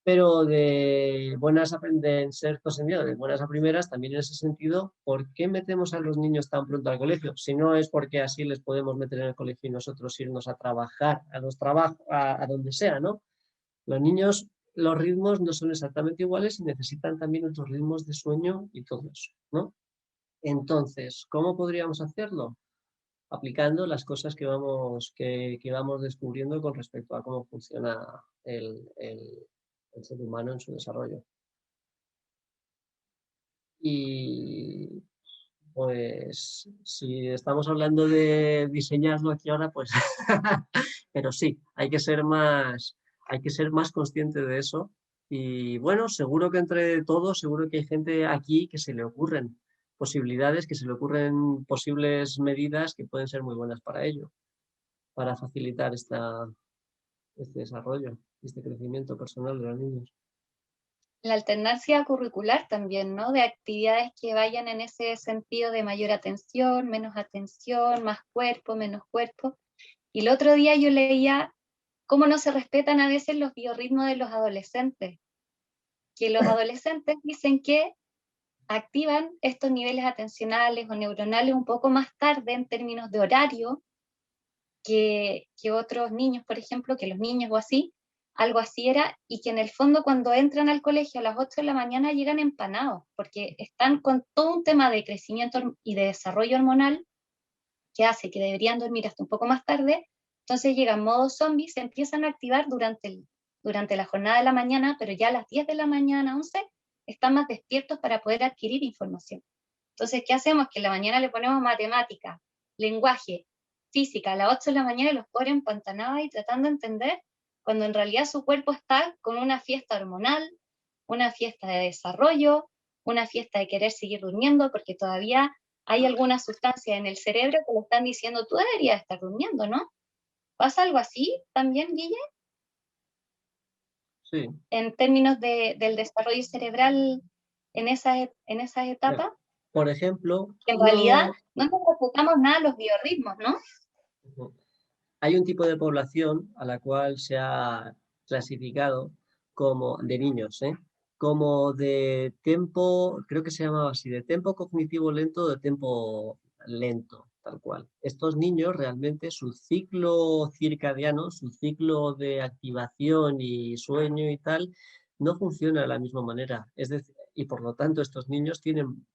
Pero de buenas a primeras, también en ese sentido, ¿por qué metemos a los niños tan pronto al colegio? Si no es porque así les podemos meter en el colegio y nosotros irnos a trabajar, a donde sea, ¿no? Los niños, los ritmos no son exactamente iguales y necesitan también otros ritmos de sueño y todo eso, ¿no? Entonces, ¿cómo podríamos hacerlo? Aplicando las cosas que vamos descubriendo con respecto a cómo funciona el ser humano en su desarrollo. Y pues si estamos hablando de diseñarlo aquí ahora, pues pero sí, hay que ser más consciente de eso. Y bueno, seguro que entre todos, seguro que hay gente aquí que se le ocurren posibilidades, que se le ocurren posibles medidas que pueden ser muy buenas para ello, para facilitar este desarrollo, este crecimiento personal de los niños. La alternancia curricular también, ¿no? De actividades que vayan en ese sentido de mayor atención, más cuerpo, menos cuerpo. Y el otro día yo leía cómo no se respetan a veces los biorritmos de los adolescentes. Que los adolescentes dicen que activan estos niveles atencionales o neuronales un poco más tarde en términos de horario que otros niños, por ejemplo, que los niños o así, algo así era, y que en el fondo cuando entran al colegio a las 8 de la mañana llegan empanados, porque están con todo un tema de crecimiento y de desarrollo hormonal que hace que deberían dormir hasta un poco más tarde, entonces llegan modo zombies, se empiezan a activar durante la jornada de la mañana, pero ya a las 10 de la mañana, 11, están más despiertos para poder adquirir información. Entonces, ¿qué hacemos? Que en la mañana le ponemos matemática, lenguaje, física, a las 8 de la mañana los pobres empantanados y tratando de entender, cuando en realidad su cuerpo está con una fiesta hormonal, una fiesta de desarrollo, una fiesta de querer seguir durmiendo, porque todavía hay alguna sustancia en el cerebro que le están diciendo, tú deberías estar durmiendo, ¿no? ¿Pasa algo así también, Guille? Sí. En términos del desarrollo cerebral en esas etapas. Por ejemplo, que en realidad no nos ocupamos nada de los biorritmos, ¿no? Hay un tipo de población a la cual se ha clasificado como de niños, como de tempo, creo que se llamaba así, de tempo cognitivo lento o de tempo lento, tal cual. Estos niños realmente su ciclo circadiano, su ciclo de activación y sueño y tal, no funciona de la misma manera. Es decir, y por lo tanto estos niños tienen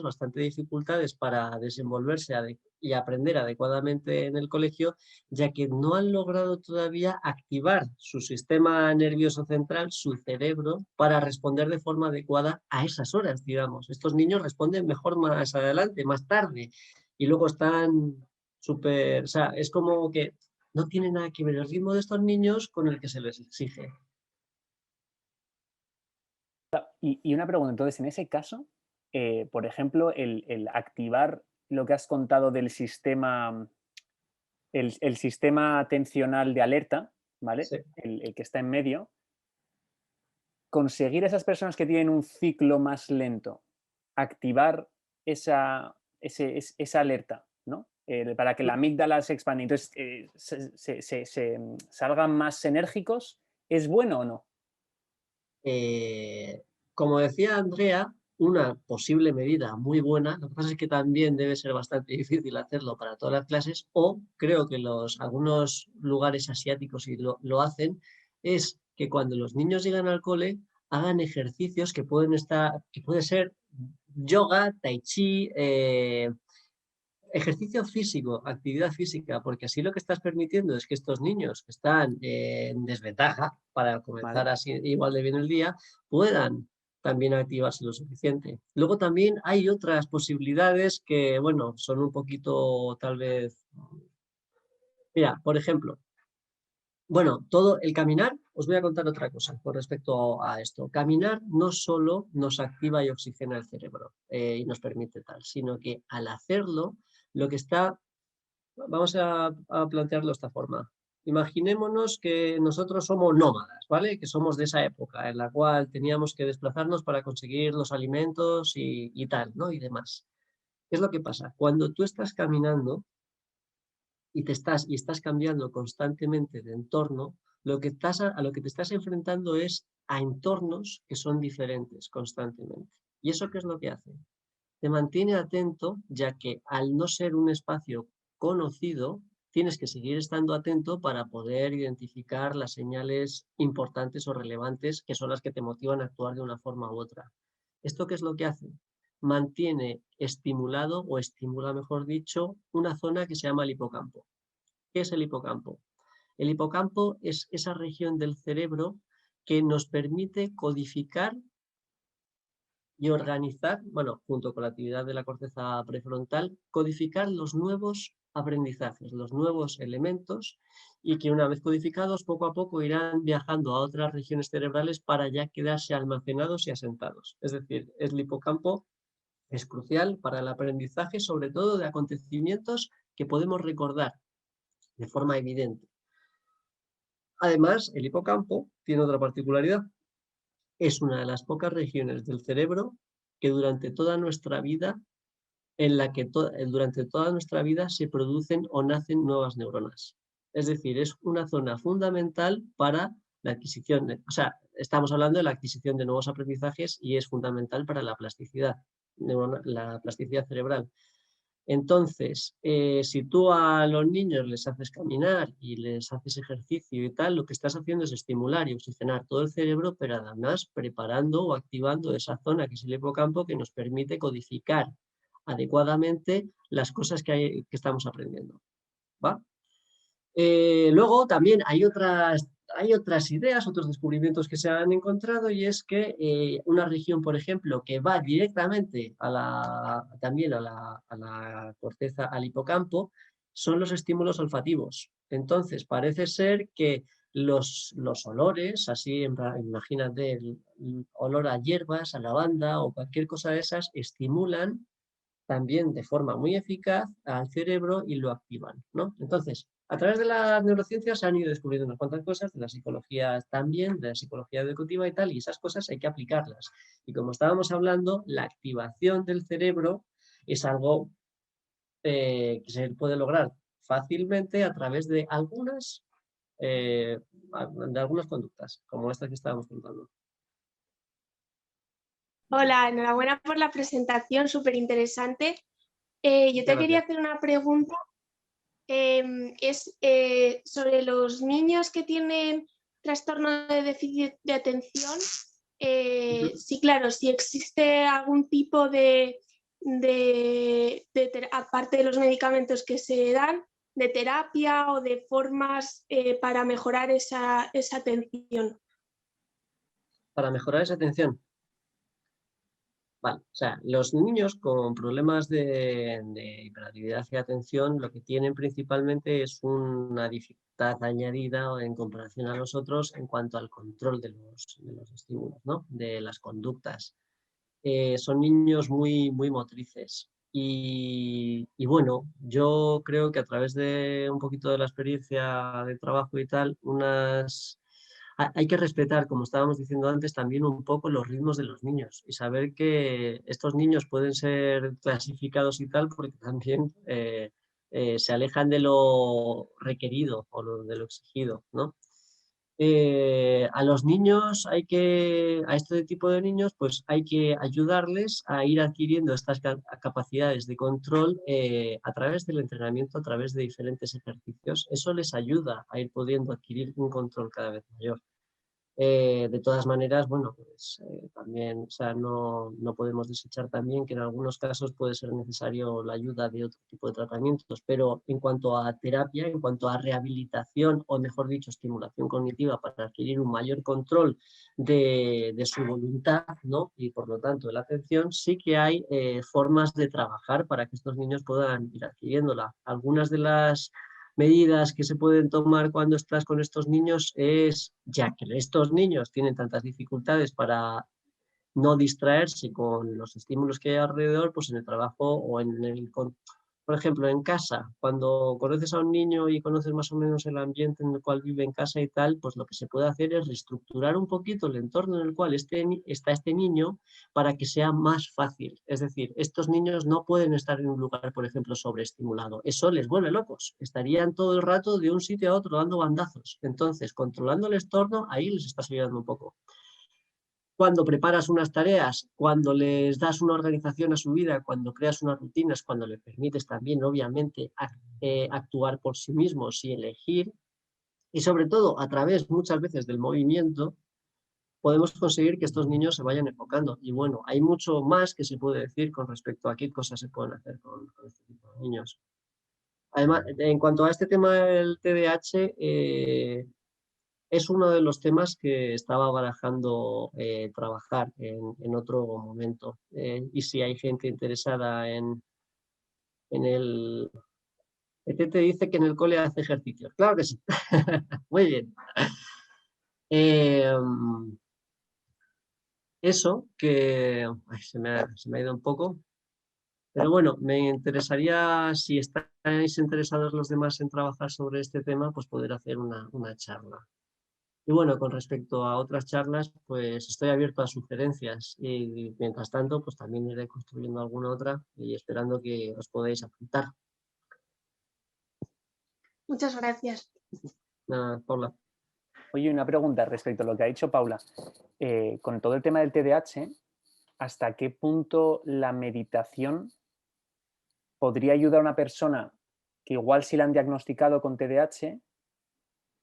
bastante dificultades para desenvolverse y aprender adecuadamente en el colegio, ya que no han logrado todavía activar su sistema nervioso central, su cerebro, para responder de forma adecuada a esas horas, digamos. Estos niños responden mejor más adelante, más tarde, y luego están súper... O sea, es como que no tiene nada que ver el ritmo de estos niños con el que se les exige. Y una pregunta, entonces, en ese caso, por ejemplo, el activar lo que has contado del sistema, el sistema atencional de alerta, ¿vale? Sí. El que está en medio, conseguir esas personas que tienen un ciclo más lento, activar esa alerta, ¿no? Para que la amígdala se expanda, entonces salgan más enérgicos, ¿es bueno o no? Como decía Andrea, una posible medida muy buena. Lo que pasa es que también debe ser bastante difícil hacerlo para todas las clases, o creo que algunos lugares asiáticos y lo hacen, es que cuando los niños llegan al cole hagan ejercicios que puede ser yoga, tai chi, ejercicio físico, actividad física, porque así lo que estás permitiendo es que estos niños que están en desventaja para comenzar así igual de bien el día, puedan también activarse lo suficiente. Luego también hay otras posibilidades que, bueno, son un poquito tal vez... Mira, por ejemplo, bueno, todo el caminar, os voy a contar otra cosa con respecto a esto. Caminar no solo nos activa y oxigena el cerebro y nos permite tal, sino que al hacerlo, lo que está... Vamos a plantearlo de esta forma. Imaginémonos que nosotros somos nómadas, ¿vale? Que somos de esa época en la cual teníamos que desplazarnos para conseguir los alimentos y tal, ¿no? Y demás. ¿Qué es lo que pasa? Cuando tú estás caminando y estás cambiando constantemente de entorno, a lo que te estás enfrentando es a entornos que son diferentes constantemente. ¿Y eso qué es lo que hace? Te mantiene atento, ya que al no ser un espacio conocido, tienes que seguir estando atento para poder identificar las señales importantes o relevantes que son las que te motivan a actuar de una forma u otra. ¿Esto qué es lo que hace? Mantiene estimulado, o estimula mejor dicho, una zona que se llama el hipocampo. ¿Qué es el hipocampo? El hipocampo es esa región del cerebro que nos permite codificar y organizar, bueno, junto con la actividad de la corteza prefrontal, codificar los nuevos aprendizajes, los nuevos elementos, y que una vez codificados, poco a poco irán viajando a otras regiones cerebrales para ya quedarse almacenados y asentados. Es decir, el hipocampo es crucial para el aprendizaje, sobre todo de acontecimientos que podemos recordar de forma evidente. Además, el hipocampo tiene otra particularidad. Es una de las pocas regiones del cerebro que durante toda nuestra vida, durante toda nuestra vida se producen o nacen nuevas neuronas. Es decir, es una zona fundamental para la adquisición, estamos hablando de la adquisición de nuevos aprendizajes y es fundamental para la plasticidad cerebral. Entonces, si tú a los niños les haces caminar y les haces ejercicio y tal, lo que estás haciendo es estimular y oxigenar todo el cerebro, pero además preparando o activando esa zona que es el hipocampo que nos permite codificar adecuadamente las cosas que estamos aprendiendo, ¿va? Luego también hay otras ideas, otros descubrimientos que se han encontrado, y es que una región, por ejemplo, que va directamente también a la corteza, al hipocampo, son los estímulos olfativos. Entonces, parece ser que los olores, así imagínate el olor a hierbas, a lavanda o cualquier cosa de esas, estimulan también de forma muy eficaz al cerebro y lo activan, ¿no? Entonces, a través de las neurociencias se han ido descubriendo unas cuantas cosas, de la psicología también, de la psicología educativa y tal, y esas cosas hay que aplicarlas. Y como estábamos hablando, la activación del cerebro es algo que se puede lograr fácilmente a través de algunas conductas, como estas que estábamos contando. Hola, enhorabuena por la presentación, súper interesante. Yo te quería hacer una pregunta, sobre los niños que tienen trastorno de déficit de atención. Sí, claro, si existe algún tipo aparte de los medicamentos que se dan, de terapia o de formas para mejorar esa atención. Para mejorar esa atención. Vale, o sea, los niños con problemas de hiperactividad y atención lo que tienen principalmente es una dificultad añadida en comparación a los otros en cuanto al control de los estímulos, ¿no? De las conductas. Son niños muy, muy motrices y bueno, yo creo que a través de un poquito de la experiencia de trabajo y tal, hay que respetar, como estábamos diciendo antes, también un poco los ritmos de los niños y saber que estos niños pueden ser clasificados y tal porque también se alejan de lo requerido o de lo exigido, ¿no? A los niños a este tipo de niños, pues hay que ayudarles a ir adquiriendo estas capacidades de control a través del entrenamiento, a través de diferentes ejercicios. Eso les ayuda a ir pudiendo adquirir un control cada vez mayor. De todas maneras, bueno, pues también, o sea, no podemos desechar también que en algunos casos puede ser necesario la ayuda de otro tipo de tratamientos, pero en cuanto a terapia, en cuanto a rehabilitación, o mejor dicho, estimulación cognitiva para adquirir un mayor control de su voluntad, ¿no? Y por lo tanto de la atención, sí que hay formas de trabajar para que estos niños puedan ir adquiriéndola. Algunas de las medidas que se pueden tomar cuando estás con estos niños es, ya que estos niños tienen tantas dificultades para no distraerse con los estímulos que hay alrededor, pues en el trabajo o por ejemplo, en casa, cuando conoces a un niño y conoces más o menos el ambiente en el cual vive en casa y tal, pues lo que se puede hacer es reestructurar un poquito el entorno en el cual está este niño para que sea más fácil. Es decir, estos niños no pueden estar en un lugar, por ejemplo, sobreestimulado. Eso les vuelve locos. Estarían todo el rato de un sitio a otro dando bandazos. Entonces, controlando el entorno, ahí les estás ayudando un poco. Cuando preparas unas tareas, cuando les das una organización a su vida, cuando creas unas rutinas, cuando les permites también, obviamente, actuar por sí mismos y elegir, y sobre todo a través muchas veces del movimiento, podemos conseguir que estos niños se vayan enfocando. Y bueno, hay mucho más que se puede decir con respecto a qué cosas se pueden hacer con este tipo de niños. Además, en cuanto a este tema del TDAH, es uno de los temas que estaba barajando trabajar en otro momento. Y si hay gente interesada en el... te dice que en el cole hace ejercicios. Claro que sí. Muy bien. Eso que... Ay, se me ha ido un poco. Pero bueno, me interesaría, si estáis interesados los demás en trabajar sobre este tema, pues poder hacer una charla. Y bueno, con respecto a otras charlas, pues estoy abierto a sugerencias y mientras tanto, pues también iré construyendo alguna otra y esperando que os podáis apuntar. Muchas gracias. Nada, Paula. Oye, una pregunta respecto a lo que ha dicho Paula. Con todo el tema del TDAH, ¿hasta qué punto la meditación podría ayudar a una persona que igual si la han diagnosticado con TDAH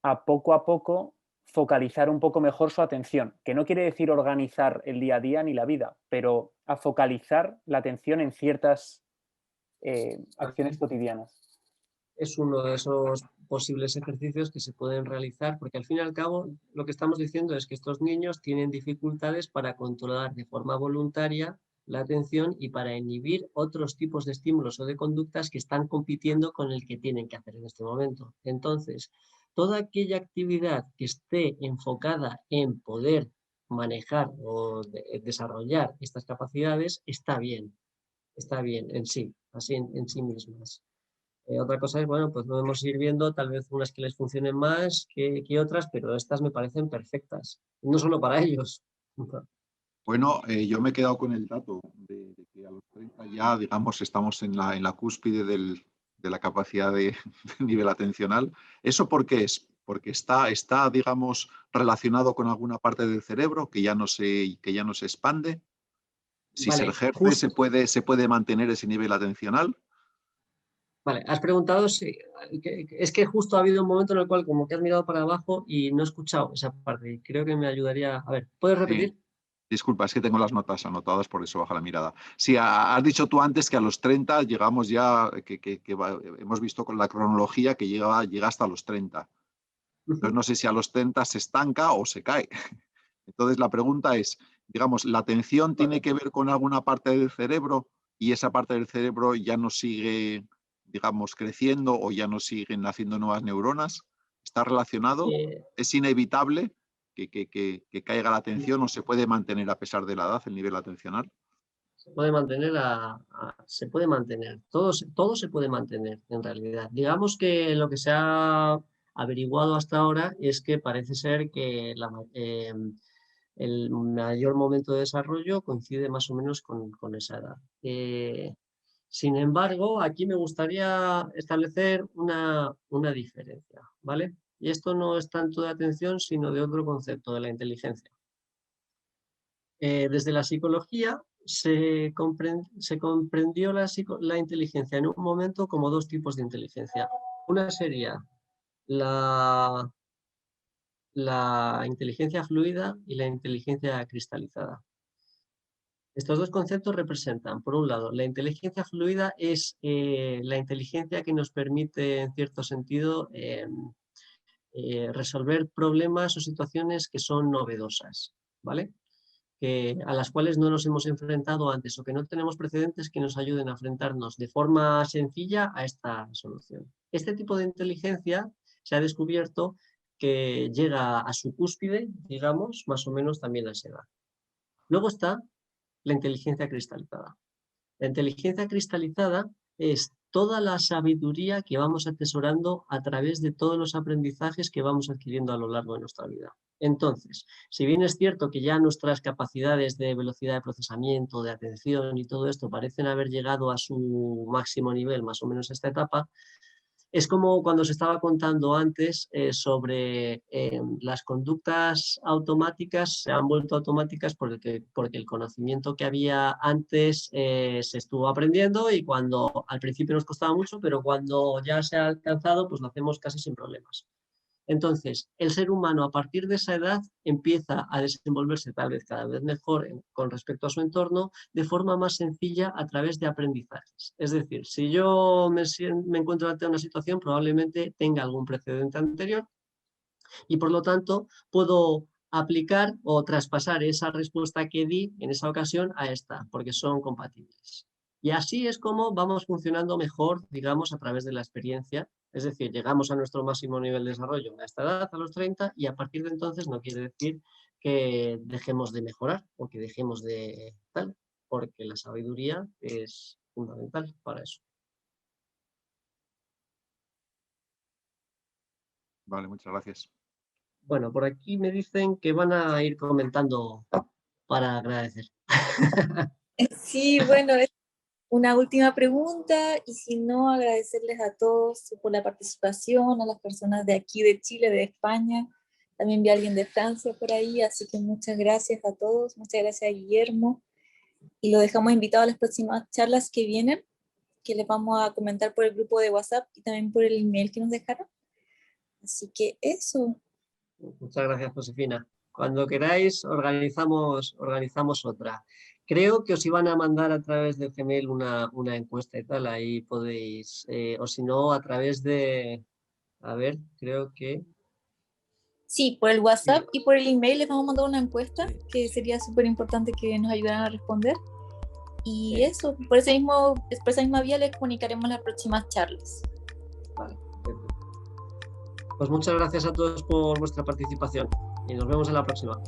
a poco focalizar un poco mejor su atención? Que no quiere decir organizar el día a día ni la vida, pero a focalizar la atención en ciertas acciones cotidianas. Es uno de esos posibles ejercicios que se pueden realizar, porque al fin y al cabo lo que estamos diciendo es que estos niños tienen dificultades para controlar de forma voluntaria la atención y para inhibir otros tipos de estímulos o de conductas que están compitiendo con el que tienen que hacer en este momento. Entonces, toda aquella actividad que esté enfocada en poder manejar o desarrollar estas capacidades está bien en sí, así en sí mismas. Otra cosa es, bueno, pues podemos ir viendo tal vez unas que les funcionen más que otras, pero estas me parecen perfectas, no solo para ellos. Bueno, yo me he quedado con el dato de que a los 30 ya, digamos, estamos en la cúspide de la capacidad de nivel atencional. ¿Eso por qué es? Porque está, digamos, relacionado con alguna parte del cerebro que ya no se expande. Si Vale, se ejerce, se puede mantener ese nivel atencional. Vale, has preguntado si... Es que justo ha habido un momento en el cual como que has mirado para abajo y no he escuchado esa parte. Creo que me ayudaría... A ver, ¿puedes repetir? Sí. Disculpa, es que tengo las notas anotadas, por eso baja la mirada. Sí, has dicho tú antes que a los 30 llegamos ya, hemos visto con la cronología que llega hasta los 30. Entonces no sé si a los 30 se estanca o se cae. Entonces la pregunta es, digamos, ¿la atención tiene que ver con alguna parte del cerebro y esa parte del cerebro ya no sigue, digamos, creciendo o ya no siguen naciendo nuevas neuronas? ¿Está relacionado? ¿Es inevitable que caiga la atención o se puede mantener a pesar de la edad el nivel atencional? Se puede mantener, se puede mantener, todo se puede mantener en realidad. Digamos que lo que se ha averiguado hasta ahora es que parece ser que el mayor momento de desarrollo coincide más o menos con esa edad. Sin embargo, aquí me gustaría establecer una diferencia, ¿vale? Y esto no es tanto de atención, sino de otro concepto, de la inteligencia. Desde la psicología se comprendió la inteligencia en un momento como dos tipos de inteligencia. Una sería la inteligencia fluida y la inteligencia cristalizada. Estos dos conceptos representan, por un lado, la inteligencia fluida es la inteligencia que nos permite, en cierto sentido, resolver problemas o situaciones que son novedosas, ¿vale? A las cuales no nos hemos enfrentado antes o que no tenemos precedentes que nos ayuden a enfrentarnos de forma sencilla a esta solución. Este tipo de inteligencia se ha descubierto que llega a su cúspide, digamos, más o menos también a esa edad. Luego está la inteligencia cristalizada. La inteligencia cristalizada es toda la sabiduría que vamos atesorando a través de todos los aprendizajes que vamos adquiriendo a lo largo de nuestra vida. Entonces, si bien es cierto que ya nuestras capacidades de velocidad de procesamiento, de atención y todo esto parecen haber llegado a su máximo nivel, más o menos a esta etapa, es como cuando se estaba contando antes sobre las conductas automáticas se han vuelto automáticas porque el conocimiento que había antes se estuvo aprendiendo y cuando al principio nos costaba mucho, pero cuando ya se ha alcanzado, pues lo hacemos casi sin problemas. Entonces, el ser humano a partir de esa edad empieza a desenvolverse tal vez cada vez mejor con respecto a su entorno de forma más sencilla a través de aprendizajes. Es decir, si yo me encuentro ante una situación, probablemente tenga algún precedente anterior y por lo tanto puedo aplicar o traspasar esa respuesta que di en esa ocasión a esta, porque son compatibles. Y así es como vamos funcionando mejor, digamos, a través de la experiencia. Es decir, llegamos a nuestro máximo nivel de desarrollo a esta edad, a los 30, y a partir de entonces no quiere decir que dejemos de mejorar o que dejemos de tal, porque la sabiduría es fundamental para eso. Vale, muchas gracias. Bueno, por aquí me dicen que van a ir comentando para agradecer. Sí, bueno, es una última pregunta y si no, agradecerles a todos por la participación, a las personas de aquí, de Chile, de España. También vi a alguien de Francia por ahí, así que muchas gracias a todos, muchas gracias a Guillermo. Y lo dejamos invitado a las próximas charlas que vienen, que les vamos a comentar por el grupo de WhatsApp y también por el email que nos dejaron. Así que eso. Muchas gracias, Josefina. Cuando queráis, organizamos otra. Creo que os iban a mandar a través de Gmail una encuesta y tal, ahí podéis, o si no, a través de, a ver, creo que... Sí, por el WhatsApp y por el email les vamos a mandar una encuesta que sería súper importante que nos ayudaran a responder. Y eso, por esa misma vía les comunicaremos las próximas charlas. Vale, perfecto. Pues muchas gracias a todos por vuestra participación y nos vemos en la próxima.